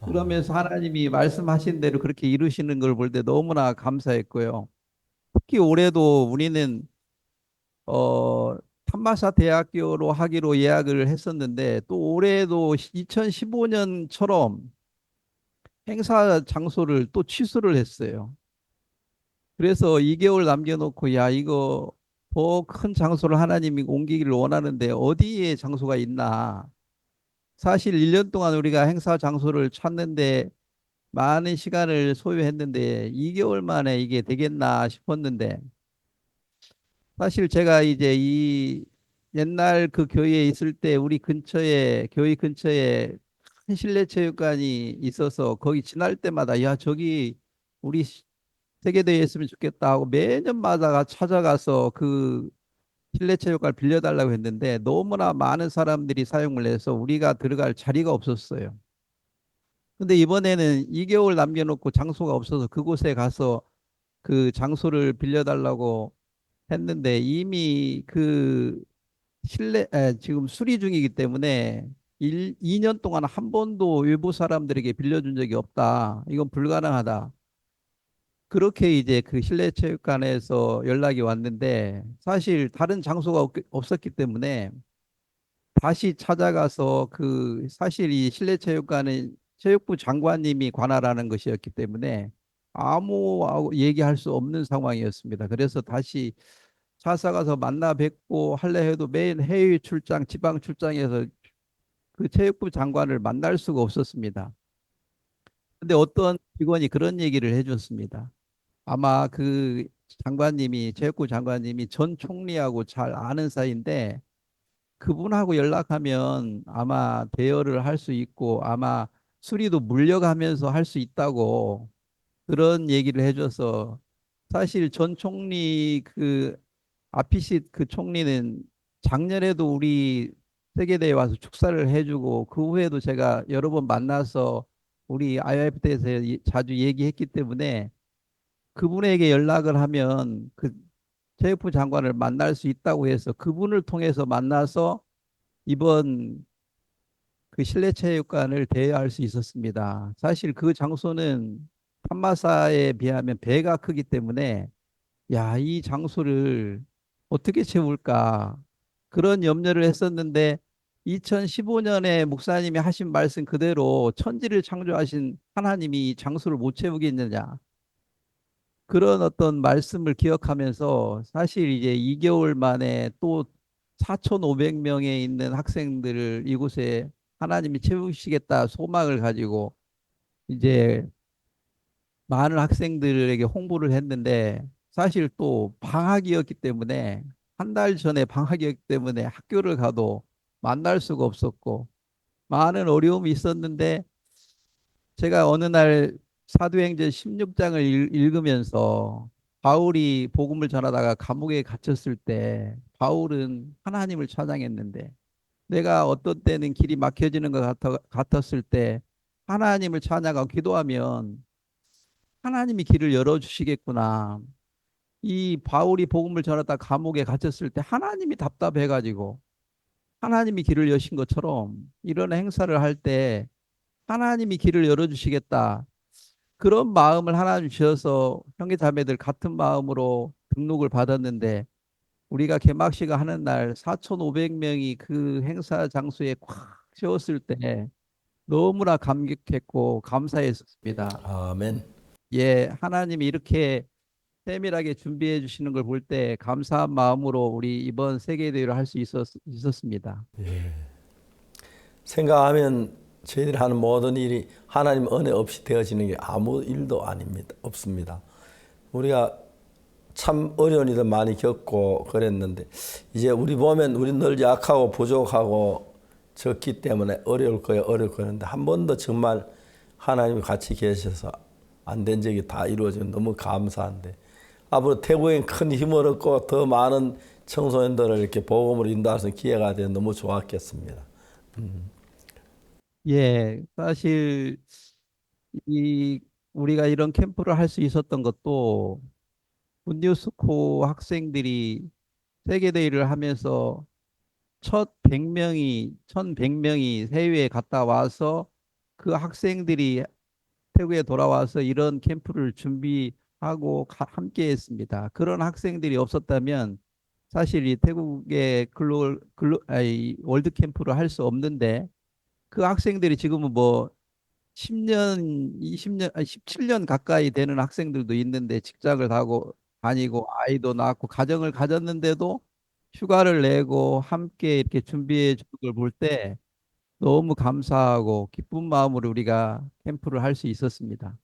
그러면서 하나님이 말씀하신 대로 그렇게 이루시는 걸 볼 때 너무나 감사했고요. 특히 올해도 우리는 탐마사 대학교로 하기로 예약을 했었는데 또 올해도 2015년처럼 행사 장소를 또 취소를 했어요. 그래서 2개월 남겨놓고 야 이거 더 큰 장소를 하나님이 옮기기를 원하는데 어디에 장소가 있나. 사실 1년 동안 우리가 행사 장소를 찾는데 많은 시간을 소요했는데 2개월 만에 이게 되겠나 싶었는데 사실 제가 이제 이 옛날 그 교회에 있을 때 우리 근처에 교회 근처에 큰 실내 체육관이 있어서 거기 지날 때마다 야 저기 우리 세계대회 했으면 좋겠다 하고 매년마다 찾아가서 그 실내 체육관을 빌려달라고 했는데 너무나 많은 사람들이 사용을 해서 우리가 들어갈 자리가 없었어요. 근데 이번에는 2개월 남겨놓고 장소가 없어서 그곳에 가서 그 장소를 빌려달라고 했는데 이미 그 지금 수리 중이기 때문에 2년 동안 한 번도 일부 사람들에게 빌려준 적이 없다. 이건 불가능하다. 그렇게 이제 그 실내체육관에서 연락이 왔는데 사실 다른 장소가 없었기 때문에 다시 찾아가서 그 사실 이 실내체육관은 체육부 장관님이 관할하는 것이었기 때문에 아무 얘기할 수 없는 상황이었습니다. 그래서 다시 찾아가서 만나 뵙고 할래 해도 매일 해외 출장, 지방 출장에서 그 체육부 장관을 만날 수가 없었습니다. 근데 어떤 직원이 그런 얘기를 해줬습니다. 아마 그 장관님이, 체육부 장관님이 전 총리하고 잘 아는 사이인데 그분하고 연락하면 아마 대여를 할 수 있고 아마 수리도 물려가면서 할 수 있다고 그런 얘기를 해줘서 사실 전 총리 그 아피시 그 총리는 작년에도 우리 세계대회 와서 축사를 해주고 그 후에도 제가 여러 번 만나서 우리 IIF에서 자주 얘기했기 때문에 그분에게 연락을 하면 그 체육부 장관을 만날 수 있다고 해서 그분을 통해서 만나서 이번 그 실내체육관을 대여할 수 있었습니다. 사실 그 장소는 탐마사에 비하면 배가 크기 때문에 야, 이 장소를 어떻게 채울까? 그런 염려를 했었는데 2015년에 목사님이 하신 말씀 그대로 천지를 창조하신 하나님이 이 장소를 못 채우겠느냐. 그런 어떤 말씀을 기억하면서 사실 이제 2개월 만에 또 4,500명에 있는 학생들을 이곳에 하나님이 채우시겠다 소망을 가지고 이제 많은 학생들에게 홍보를 했는데 사실 또 방학이었기 때문에 한 달 전에 방학이었기 때문에 학교를 가도 만날 수가 없었고 많은 어려움이 있었는데 제가 어느 날 사도행전 16장을 읽으면서 바울이 복음을 전하다가 감옥에 갇혔을 때 바울은 하나님을 찬양했는데 내가 어떤 때는 길이 막혀지는 것 같았을 때 하나님을 찬양하고 기도하면 하나님이 길을 열어주시겠구나. 이 바울이 복음을 전하다 감옥에 갇혔을 때 하나님이 답답해가지고 하나님이 길을 여신 것처럼 이런 행사를 할 때 하나님이 길을 열어주시겠다. 그런 마음을 하나님 주셔서 형제 자매들 같은 마음으로 등록을 받았는데 우리가 개막식을 하는 날 4,500명이 그 행사 장소에 꽉 채웠을 때 너무나 감격했고 감사했었습니다. 아멘. 예, 하나님이 이렇게 세밀하게 준비해 주시는 걸 볼 때 감사한 마음으로 우리 이번 세계대회를 할 수 있었습니다. 예. 생각하면 저희들이 하는 모든 일이 하나님 은혜 없이 되어지는 게 아무 일도 아닙니다. 없습니다. 우리가 참 어려운 일을 많이 겪고 그랬는데 이제 우리 보면 우리 늘 약하고 부족하고 적기 때문에 어려울 거예요. 어려울 거는데 한 번도 정말 하나님이 같이 계셔서 안 된 적이 다 이루어지고 너무 감사한데 앞으로 태국에 큰 힘을 얻고 더 많은 청소년들을 이렇게 복음으로 인도할 수 있는 기회가 되어 너무 좋았겠습니다. 예, 사실 우리가 이런 캠프를 할 수 있었던 것도 문유스코 학생들이 세계대회를 하면서 첫 1,100명이 해외에 갔다 와서 그 학생들이 태국에 돌아와서 이런 캠프를 준비하고 함께 했습니다. 그런 학생들이 없었다면 사실 이 태국의 월드 캠프를 할 수 없는데 그 학생들이 지금은 뭐 10년, 20년, 17년 가까이 되는 학생들도 있는데 직장을 다니고 아이도 낳고 가정을 가졌는데도 휴가를 내고 함께 이렇게 준비해 주는 걸 볼 때 너무 감사하고 기쁜 마음으로 우리가 캠프를 할 수 있었습니다.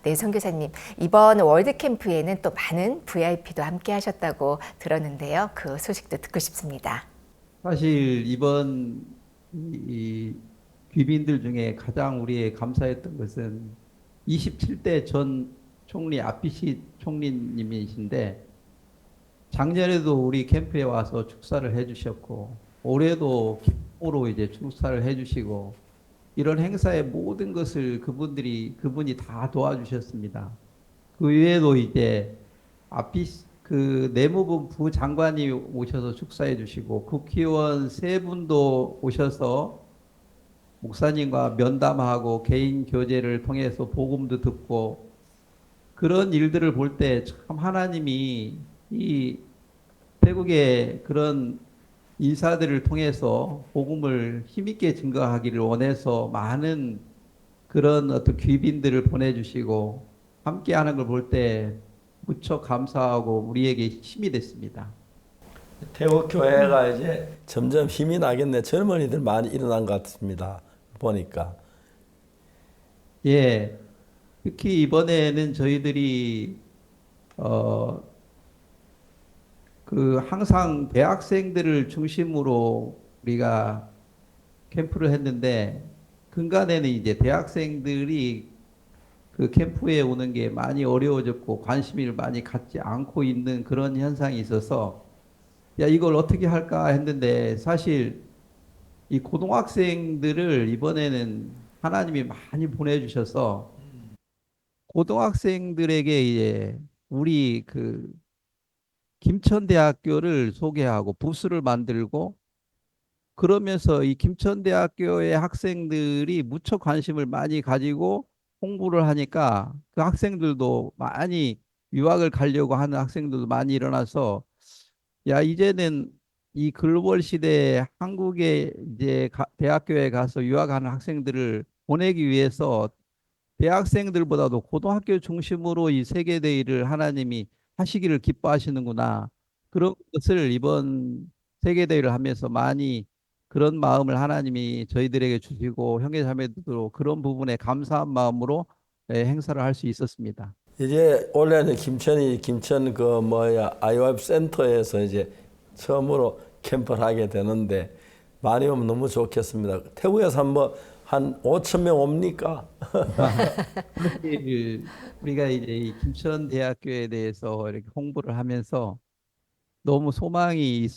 네, 선교사님. 이번 월드 캠프에는 또 많은 VIP도 함께 하셨다고 들었는데요. 그 소식도 듣고 싶습니다. 사실 이번 이 귀빈들 중에 가장 우리의 감사했던 것은 27대 전 총리 아피시 총리님이신데 작년에도 우리 캠프에 와서 축사를 해주셨고 올해도 기쁨으로 이제 축사를 해주시고 이런 행사의 모든 것을 그분이 다 도와주셨습니다. 그 외에도 이제 그 내무부 부장관이 오셔서 축사해 주시고 국회의원 3분도 오셔서 목사님과 면담하고 개인 교제를 통해서 복음도 듣고 그런 일들을 볼 때 참 하나님이 이 태국의 그런 인사들을 통해서 복음을 힘있게 증거하기를 원해서 많은 그런 어떤 귀빈들을 보내주시고 함께하는 걸 볼 때 무척 감사하고 우리에게 힘이 됐습니다. 태국 교회가 이제 점점 힘이 나겠네. 젊은이들 많이 일어난 것 같습니다. 보니까. 예, 특히 이번에는 저희들이 항상 대학생들을 중심으로 우리가 캠프를 했는데 근간에는 이제 대학생들이 그 캠프에 오는 게 많이 어려워졌고 관심을 많이 갖지 않고 있는 그런 현상이 있어서 야 이걸 어떻게 할까 했는데 사실 이 고등학생들을 이번에는 하나님이 많이 보내주셔서 고등학생들에게 이제 우리 그 김천대학교를 소개하고 부스를 만들고 그러면서 이 김천대학교의 학생들이 무척 관심을 많이 가지고 홍보를 하니까 그 학생들도 많이 유학을 가려고 하는 학생들도 많이 일어나서 야 이제는 이 글로벌 시대에 한국에 이제 대학교에 가서 유학하는 학생들을 보내기 위해서 대학생들보다도 고등학교 중심으로 이 세계대회를 하나님이 하시기를 기뻐하시는구나. 그런 것을 이번 세계대회를 하면서 많이 그런 마음을 하나님이 저희들에게 주시고 형제자매들도 그런 부분에 감사한 마음으로 행사를 할 수 있었습니다. 이제 올해는 김천 그 뭐야 IYF 센터에서 이제 처음으로 캠프를 하게 되는데 많이 오면 너무 좋겠습니다. 태국에서 한 5천 명 옵니까? 우리가 이제 이 김천 대학교에 대해서 이렇게 홍보를 하면서 너무 소망을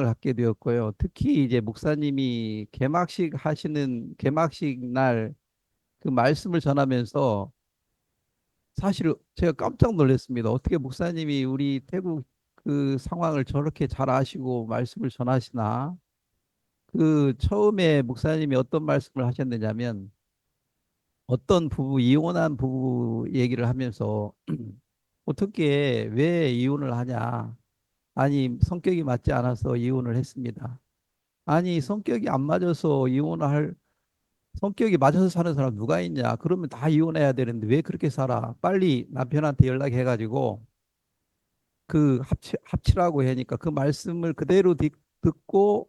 갖게 되었고요. 특히 이제 목사님이 개막식 날 그 말씀을 전하면서 사실 제가 깜짝 놀랐습니다. 어떻게 목사님이 우리 태국 그 상황을 저렇게 잘 아시고 말씀을 전하시나? 그 처음에 목사님이 어떤 말씀을 하셨느냐면 이혼한 부부 얘기를 하면서 어떻게 왜 이혼을 하냐? 아니, 성격이 맞지 않아서 이혼을 했습니다. 아니, 성격이 맞아서 사는 사람 누가 있냐? 그러면 다 이혼해야 되는데 왜 그렇게 살아? 빨리 남편한테 연락해가지고 합치라고 하니까 그 말씀을 그대로 듣고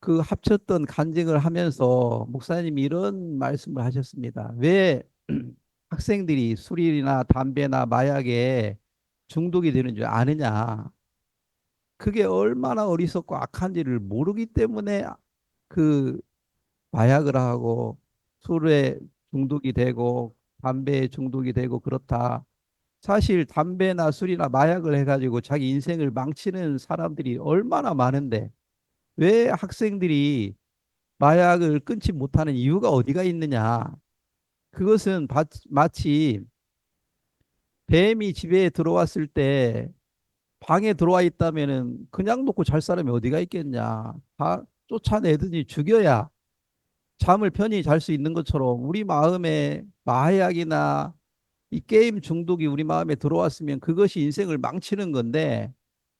그 합쳤던 간증을 하면서 목사님이 이런 말씀을 하셨습니다. 왜 학생들이 술이나 담배나 마약에 중독이 되는 줄 아느냐? 그게 얼마나 어리석고 악한지를 모르기 때문에 그 마약을 하고 술에 중독이 되고 담배에 중독이 되고 그렇다. 사실 담배나 술이나 마약을 해가지고 자기 인생을 망치는 사람들이 얼마나 많은데 왜 학생들이 마약을 끊지 못하는 이유가 어디가 있느냐? 그것은 마치 뱀이 집에 들어왔을 때 방에 들어와 있다면은 그냥 놓고 잘 사람이 어디가 있겠냐? 다 쫓아내더니 죽여야 잠을 편히 잘 수 있는 것처럼 우리 마음에 마약이나 이 게임 중독이 우리 마음에 들어왔으면 그것이 인생을 망치는 건데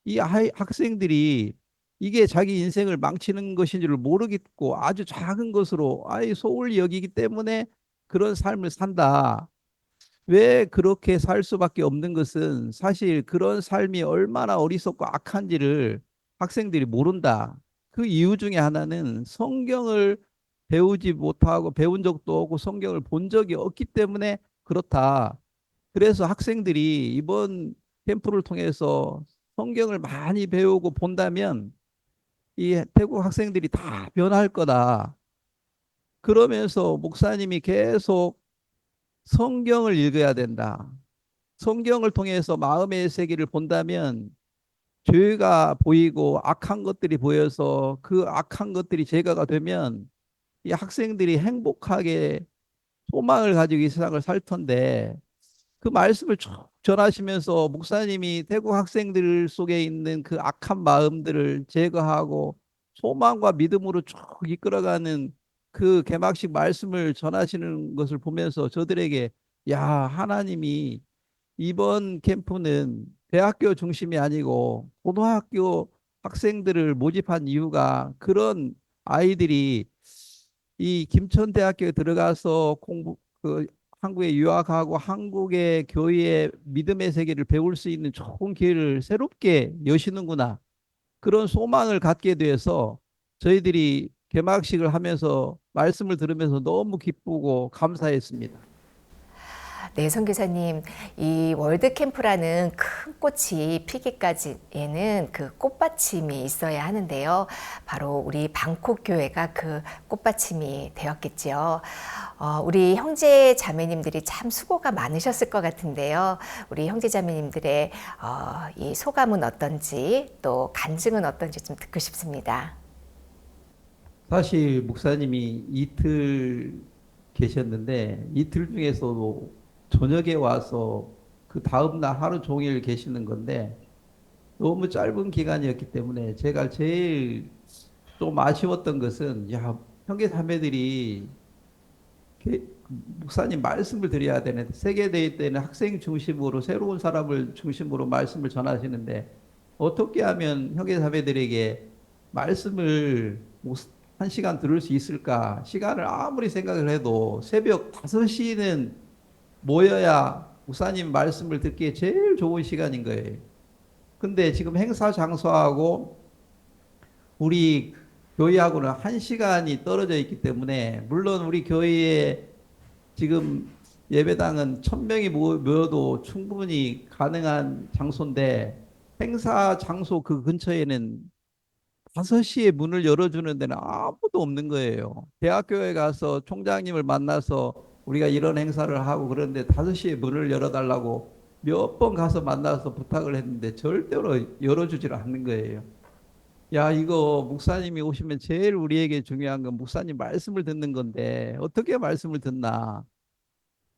이 학생들이 이게 자기 인생을 망치는 것인 줄 모르겠고 아주 작은 것으로 소홀히 여기기 때문에 그런 삶을 산다. 왜 그렇게 살 수밖에 없는 것은 사실 그런 삶이 얼마나 어리석고 악한지를 학생들이 모른다. 그 이유 중에 하나는 성경을 배우지 못하고 배운 적도 없고 성경을 본 적이 없기 때문에 그렇다. 그래서 학생들이 이번 캠프를 통해서 성경을 많이 배우고 본다면 이 태국 학생들이 다 변할 거다. 그러면서 목사님이 계속 성경을 읽어야 된다. 성경을 통해서 마음의 세계를 본다면 죄가 보이고 악한 것들이 보여서 그 악한 것들이 제거가 되면 이 학생들이 행복하게 소망을 가지고 이 세상을 살 텐데 그 말씀을 쭉 전하시면서 목사님이 태국 학생들 속에 있는 그 악한 마음들을 제거하고 소망과 믿음으로 쭉 이끌어가는 그 개막식 말씀을 전하시는 것을 보면서 저들에게 야, 하나님이 이번 캠프는 대학교 중심이 아니고 고등학교 학생들을 모집한 이유가 그런 아이들이 이 김천대학교에 들어가서 한국에 유학하고 한국의 교회의 믿음의 세계를 배울 수 있는 좋은 기회를 새롭게 여시는구나. 그런 소망을 갖게 돼서 저희들이 개막식을 하면서 말씀을 들으면서 너무 기쁘고 감사했습니다. 네, 선교사님, 이 월드캠프라는 큰 꽃이 피기까지에는 그 꽃받침이 있어야 하는데요. 바로 우리 방콕 교회가 그 꽃받침이 되었겠죠. 우리 형제 자매님들이 참 수고가 많으셨을 것 같은데요. 우리 형제 자매님들의 이 소감은 어떤지 또 간증은 어떤지 좀 듣고 싶습니다. 사실 목사님이 이틀 계셨는데 이틀 중에서도 저녁에 와서 그 다음날 하루 종일 계시는 건데 너무 짧은 기간이었기 때문에 제가 제일 좀 아쉬웠던 것은 형제 자매들이 목사님 말씀을 드려야 되는데 세계대회 때는 학생 중심으로 새로운 사람을 중심으로 말씀을 전하시는데 어떻게 하면 형제자매들에게 말씀을 1시간 들을 수 있을까? 시간을 아무리 생각을 해도 새벽 5시는 모여야 목사님 말씀을 듣기에 제일 좋은 시간인 거예요. 근데 지금 행사 장소하고 우리 교회하고는 1시간이 떨어져 있기 때문에, 물론 우리 교회에 지금 예배당은 1000명이 모여도 충분히 가능한 장소인데, 행사 장소 그 근처에는 5시에 문을 열어주는 데는 아무도 없는 거예요. 대학교에 가서 총장님을 만나서 우리가 이런 행사를 하고 그러는데 5시에 문을 열어달라고 몇 번 가서 만나서 부탁을 했는데 절대로 열어주질 않는 거예요. 야, 이거 목사님이 오시면 제일 우리에게 중요한 건 목사님 말씀을 듣는 건데 어떻게 말씀을 듣나.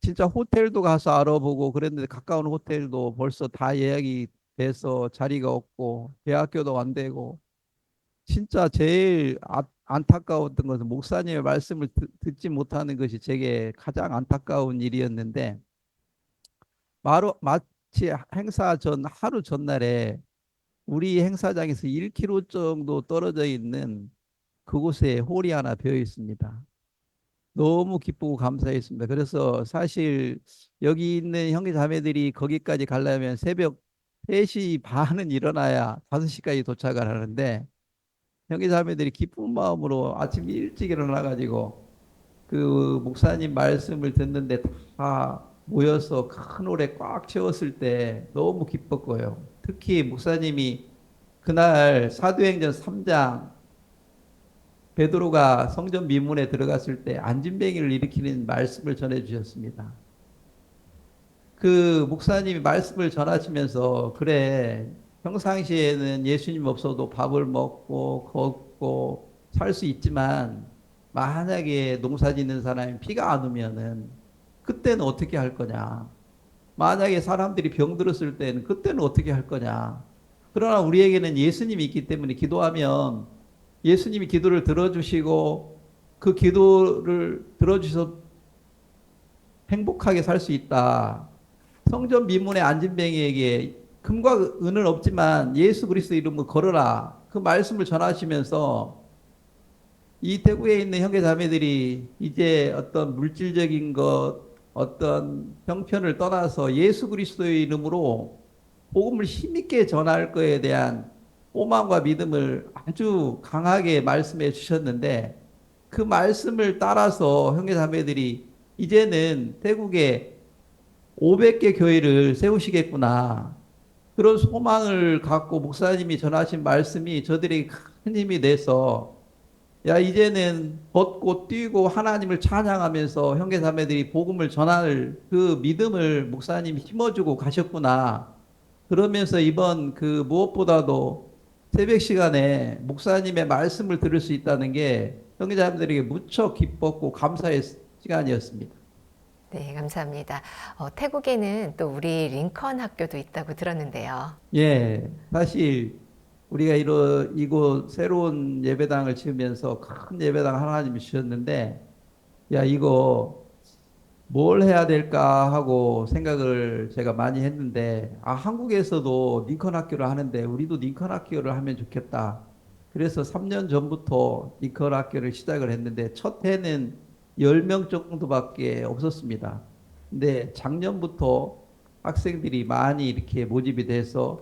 진짜 호텔도 가서 알아보고 그랬는데 가까운 호텔도 벌써 다 예약이 돼서 자리가 없고 대학교도 안 되고, 진짜 제일 안타까웠던 것은 목사님의 말씀을 듣지 못하는 것이 제게 가장 안타까운 일이었는데, 마치 행사 전 하루 전날에 우리 행사장에서 1km 정도 떨어져 있는 그곳에 홀이 하나 비어 있습니다. 너무 기쁘고 감사했습니다. 그래서 사실 여기 있는 형제 자매들이 거기까지 가려면 새벽 3시 반은 일어나야 5시까지 도착을 하는데, 형제 자매들이 기쁜 마음으로 아침 일찍 일어나 가지고 그 목사님 말씀을 듣는데 다 모여서 큰 홀에 꽉 채웠을 때 너무 기뻤고요. 특히 목사님이 그날 사도행전 3장 베드로가 성전 미문에 들어갔을 때 안진뱅이를 일으키는 말씀을 전해 주셨습니다. 그 목사님이 말씀을 전하시면서, 그래, 평상시에는 예수님 없어도 밥을 먹고 걷고 살 수 있지만 만약에 농사 짓는 사람이 비가 안 오면은 그때는 어떻게 할 거냐. 만약에 사람들이 병들었을 때는 그때는 어떻게 할 거냐. 그러나 우리에게는 예수님이 있기 때문에 기도하면 예수님이 기도를 들어주시고 그 기도를 들어주셔서 행복하게 살 수 있다. 성전 미문의 안진뱅이에게 금과 은은 없지만 예수 그리스도 이름으로 걸어라. 그 말씀을 전하시면서 이 태국에 있는 형제 자매들이 이제 어떤 물질적인 것, 어떤 형편을 떠나서 예수 그리스도의 이름으로 복음을 힘있게 전할 것에 대한 소망과 믿음을 아주 강하게 말씀해 주셨는데, 그 말씀을 따라서 형제 자매들이 이제는 태국에 500개 교회를 세우시겠구나. 그런 소망을 갖고 목사님이 전하신 말씀이 저들에게 큰 힘이 돼서, 야, 이제는 걷고 뛰고 하나님을 찬양하면서 형제 자매들이 복음을 전할 그 믿음을 목사님이 심어주고 가셨구나. 그러면서 이번 그 무엇보다도 새벽 시간에 목사님의 말씀을 들을 수 있다는 게 형제 자매들에게 무척 기뻤고 감사의 시간이었습니다. 네, 감사합니다. 태국에는 또 우리 링컨 학교도 있다고 들었는데요. 예, 사실 우리가 이곳 새로운 예배당을 지으면서 큰 예배당 하나님이 주셨는데, 야, 이거 뭘 해야 될까 하고 생각을 제가 많이 했는데, 한국에서도 링컨 학교를 하는데 우리도 링컨 학교를 하면 좋겠다. 그래서 3년 전부터 링컨 학교를 시작을 했는데 첫 해는 10명 정도밖에 없었습니다. 근데 작년부터 학생들이 많이 이렇게 모집이 돼서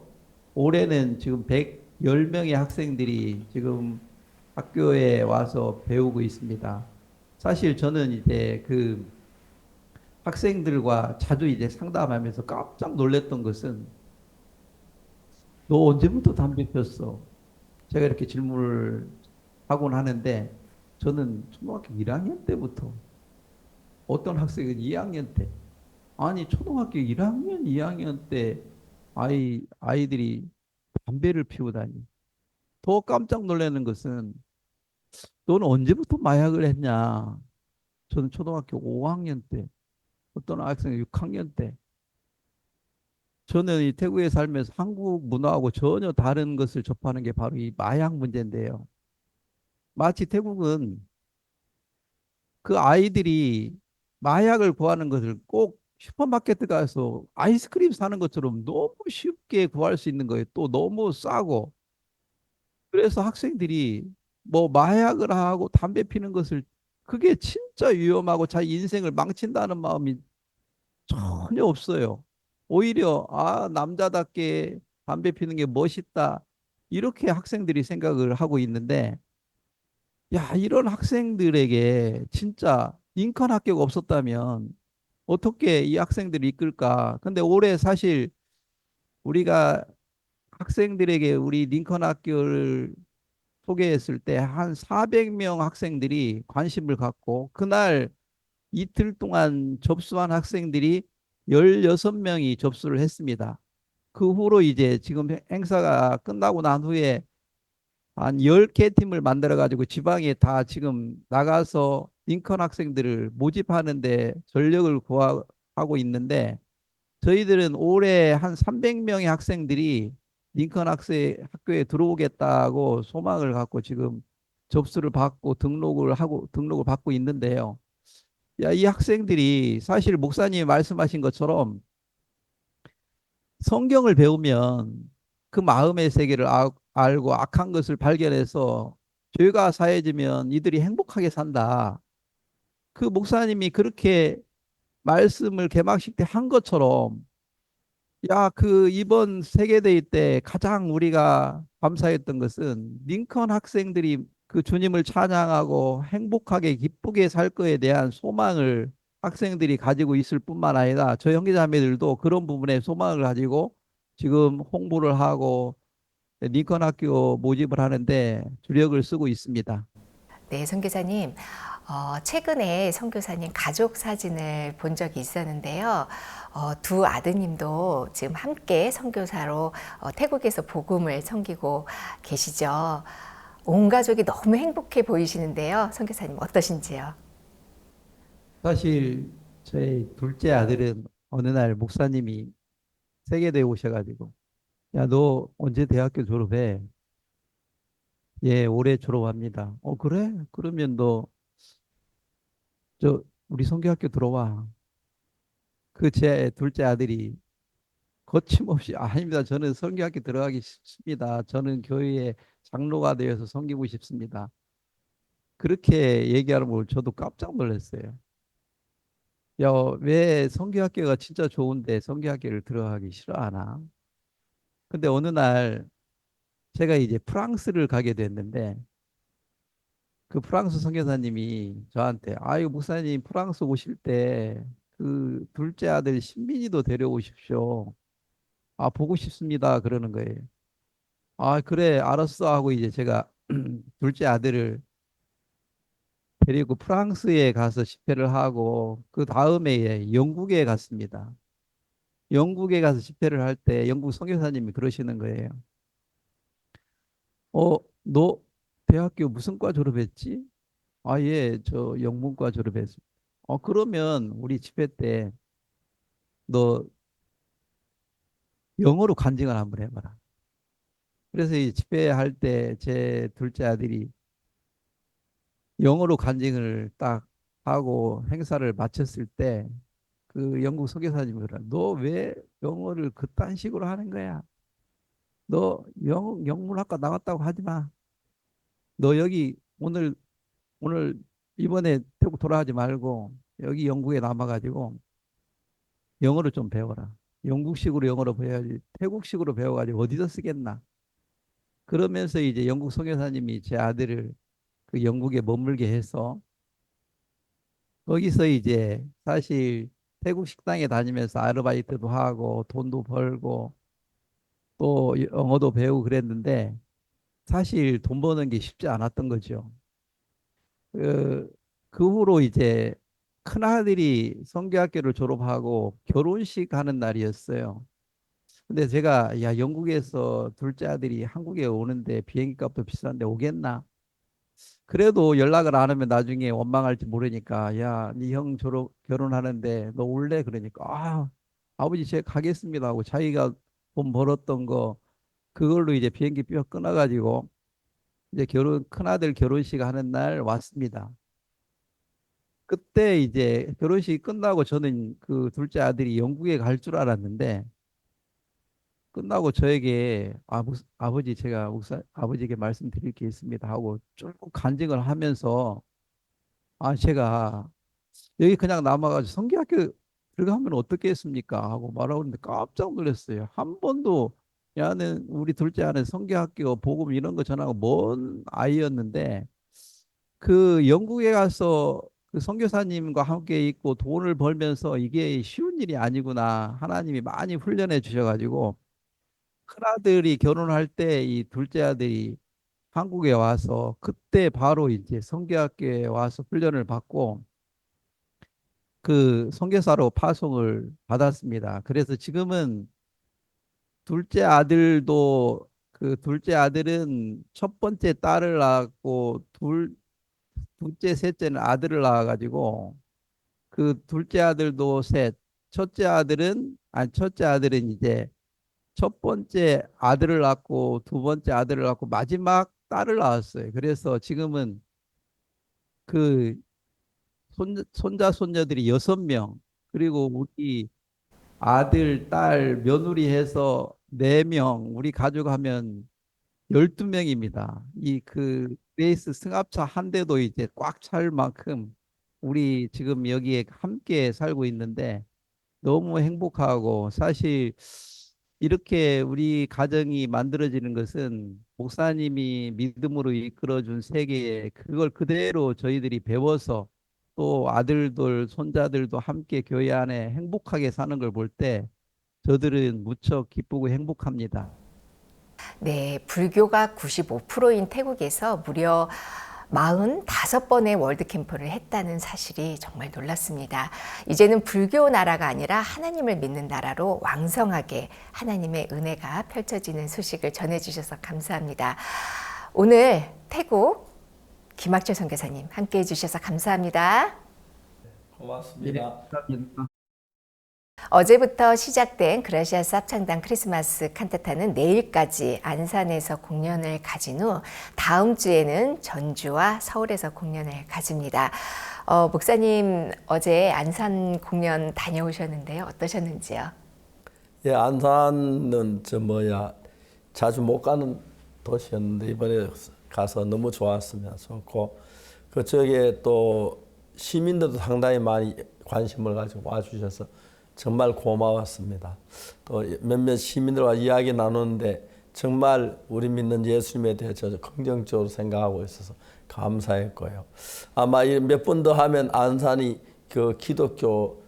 올해는 지금 110명의 학생들이 지금 학교에 와서 배우고 있습니다. 사실 저는 이제 그 학생들과 자주 이제 상담하면서 깜짝 놀랐던 것은, 너 언제부터 담배 폈어? 제가 이렇게 질문을 하곤 하는데, 저는 초등학교 1학년 때부터, 어떤 학생은 2학년 때, 아니 초등학교 1학년, 2학년 때 아이들이 담배를 피우다니. 더 깜짝 놀라는 것은, 너는 언제부터 마약을 했냐? 저는 초등학교 5학년 때, 어떤 학생은 6학년 때. 저는 이 태국에 살면서 한국 문화하고 전혀 다른 것을 접하는 게 바로 이 마약 문제인데요. 마치 태국은 그 아이들이 마약을 구하는 것을 꼭 슈퍼마켓 가서 아이스크림 사는 것처럼 너무 쉽게 구할 수 있는 거예요. 또 너무 싸고. 그래서 학생들이 뭐 마약을 하고 담배 피는 것을 그게 진짜 위험하고 자기 인생을 망친다는 마음이 전혀 없어요. 오히려 남자답게 담배 피는 게 멋있다. 이렇게 학생들이 생각을 하고 있는데 야, 이런 학생들에게 진짜 링컨 학교가 없었다면 어떻게 이 학생들을 이끌까? 근데 올해 사실 우리가 학생들에게 우리 링컨 학교를 소개했을 때 한 400명 학생들이 관심을 갖고 그날 이틀 동안 접수한 학생들이 16명이 접수를 했습니다. 그 후로 이제 지금 행사가 끝나고 난 후에 한 10개 팀을 만들어 가지고 지방에 다 지금 나가서 링컨 학생들을 모집하는데 전력을 하고 있는데 저희들은 올해 한 300명의 학생들이 링컨 학교에 들어오겠다고 소망을 갖고 지금 접수를 받고 등록을 받고 있는데요. 야, 이 학생들이 사실 목사님이 말씀하신 것처럼 성경을 배우면 그 마음의 세계를 알고 악한 것을 발견해서 죄가 사해지면 이들이 행복하게 산다. 그 목사님이 그렇게 말씀을 개막식 때 한 것처럼 야, 그 이번 세계대회 때 가장 우리가 감사했던 것은 링컨 학생들이 그 주님을 찬양하고 행복하게 기쁘게 살 거에 대한 소망을 학생들이 가지고 있을 뿐만 아니라 저 형제자매들도 그런 부분에 소망을 가지고 지금 홍보를 하고 링컨 학교 모집을 하는데 주력을 쓰고 있습니다. 네, 선교사님. 최근에 선교사님 가족 사진을 본 적이 있었는데요. 두 아드님도 지금 함께 선교사로 태국에서 복음을 섬기고 계시죠. 온 가족이 너무 행복해 보이시는데요. 선교사님 어떠신지요? 사실 저희 둘째 아들은 어느 날 목사님이 세계대에 오셔가지고 야, 너 언제 대학교 졸업해? 예, 올해 졸업합니다. 그래? 그러면 너 우리 성교학교 들어와. 그 제 둘째 아들이 거침없이 아닙니다. 저는 성교학교 들어가기 싫습니다. 저는 교회의 장로가 되어서 섬기고 싶습니다. 그렇게 얘기하는 걸 저도 깜짝 놀랐어요. 야, 왜 성교학교가 진짜 좋은데 성교학교를 들어가기 싫어하나? 근데 어느 날 제가 이제 프랑스를 가게 됐는데 그 프랑스 선교사님이 저한테 아유 목사님 프랑스 오실 때 그 둘째 아들 신민이도 데려오십시오. 보고 싶습니다. 그러는 거예요. 그래 알았어 하고 이제 제가 둘째 아들을 데리고 프랑스에 가서 집회를 하고 그 다음에 영국에 갔습니다. 영국에 가서 집회를 할 때 영국 선교사님이 그러시는 거예요. 너 대학교 무슨 과 졸업했지? 예, 저 영문과 졸업했습니다. 그러면 우리 집회 때 너 영어로 간증을 한번 해봐라. 그래서 이 집회할 때 제 둘째 아들이 영어로 간증을 딱 하고 행사를 마쳤을 때 그 영국 선교사님이 그래. 너 왜 영어를 그딴 식으로 하는 거야? 너 영문학과 나왔다고 하지 마. 너 여기 오늘 이번에 태국 돌아가지 말고 여기 영국에 남아가지고 영어를 좀 배워라. 영국식으로 영어로 배워야지 태국식으로 배워가지고 어디서 쓰겠나. 그러면서 이제 영국 선교사님이 제 아들을 그 영국에 머물게 해서 거기서 이제 사실 태국 식당에 다니면서 아르바이트도 하고 돈도 벌고 또 영어도 배우고 그랬는데 사실 돈 버는 게 쉽지 않았던 거죠. 그 후로 이제 큰아들이 성교학교를 졸업하고 결혼식 하는 날이었어요. 근데 제가 야 영국에서 둘째 아들이 한국에 오는데 비행기 값도 비싼데 오겠나? 그래도 연락을 안 하면 나중에 원망할지 모르니까 야, 네 형 결혼하는데 너 올래? 그러니까 아버지 제가 가겠습니다 하고 자기가 돈 벌었던 거 그걸로 이제 비행기 표 끊어가지고 이제 큰아들 결혼식 하는 날 왔습니다. 그때 이제 결혼식이 끝나고 저는 그 둘째 아들이 영국에 갈 줄 알았는데 끝나고 저에게 아버지 제가 아버지에게 말씀드릴 게 있습니다 하고 쭉 간증을 하면서 제가 여기 그냥 남아가지고 성경학교 들어가면 어떻겠습니까 하고 말하고 있는데 깜짝 놀랐어요. 한 번도 야는 우리 둘째 아는 성경학교 복음 이런 거 전하고 먼 아이였는데 그 영국에 가서 그 선교사님과 함께 있고 돈을 벌면서 이게 쉬운 일이 아니구나. 하나님이 많이 훈련해 주셔가지고 큰아들이 결혼할 때 이 둘째 아들이 한국에 와서 그때 바로 이제 선교학교에 와서 훈련을 받고 그 선교사로 파송을 받았습니다. 그래서 지금은 둘째 아들도 그 둘째 아들은 첫 번째 딸을 낳았고 둘째 셋째는 아들을 낳아가지고 그 둘째 아들도 셋, 첫째 아들은 이제 첫 번째 아들을 낳고 두 번째 아들을 낳고 마지막 딸을 낳았어요. 그래서 지금은 그 손자 손녀들이 6명 그리고 우리 아들, 딸, 며느리 해서 4명 우리 가족 하면 12명입니다. 이 그 레이스 승합차 한 대도 이제 꽉 찰 만큼 우리 지금 여기에 함께 살고 있는데 너무 행복하고 사실 이렇게 우리 가정이 만들어지는 것은 목사님이 믿음으로 이끌어준 세계에 그걸 그대로 저희들이 배워서 또 아들들, 손자들도 함께 교회 안에 행복하게 사는 걸 볼 때 저들은 무척 기쁘고 행복합니다. 네, 불교가 95%인 태국에서 무려 45번의 월드캠프를 했다는 사실이 정말 놀랐습니다. 이제는 불교 나라가 아니라 하나님을 믿는 나라로 왕성하게 하나님의 은혜가 펼쳐지는 소식을 전해주셔서 감사합니다. 오늘 태국 김학철 선교사님 함께 해주셔서 감사합니다. 고맙습니다. 어제부터 시작된 그라시아스 합창단 크리스마스 칸타타는 내일까지 안산에서 공연을 가진 후 다음 주에는 전주와 서울에서 공연을 가집니다. 목사님 어제 안산 공연 다녀오셨는데요. 어떠셨는지요? 예, 안산은 자주 못 가는 도시였는데 이번에 가서 너무 좋았습니다. 좋고 그쪽에 또 시민들도 상당히 많이 관심을 가지고 와주셔서 정말 고마웠습니다. 또 몇몇 시민들과 이야기 나누는데 정말 우리 믿는 예수님에 대해서 긍정적으로 생각하고 있어서 감사했고요. 아마 몇 번 더 하면 안산이 그 기독교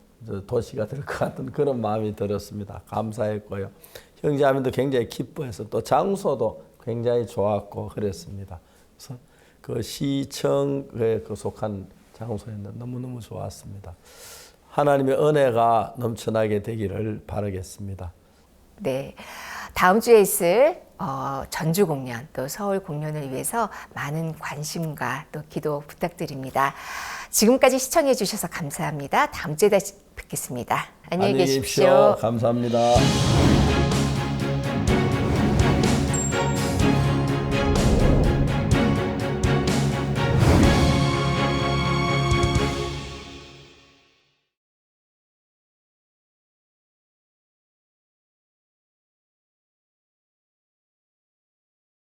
도시가 될 것 같은 그런 마음이 들었습니다. 감사했고요. 형제자매도 굉장히 기뻐해서 또 장소도 굉장히 좋았고 그랬습니다. 그래서 그 시청에 속한 장소였는데 너무너무 좋았습니다. 하나님의 은혜가 넘쳐나게 되기를 바라겠습니다. 네, 다음 주에 있을 전주 공연 또 서울 공연을 위해서 많은 관심과 또 기도 부탁드립니다. 지금까지 시청해 주셔서 감사합니다. 다음 주에 다시 뵙겠습니다. 안녕히 계십시오. 감사합니다.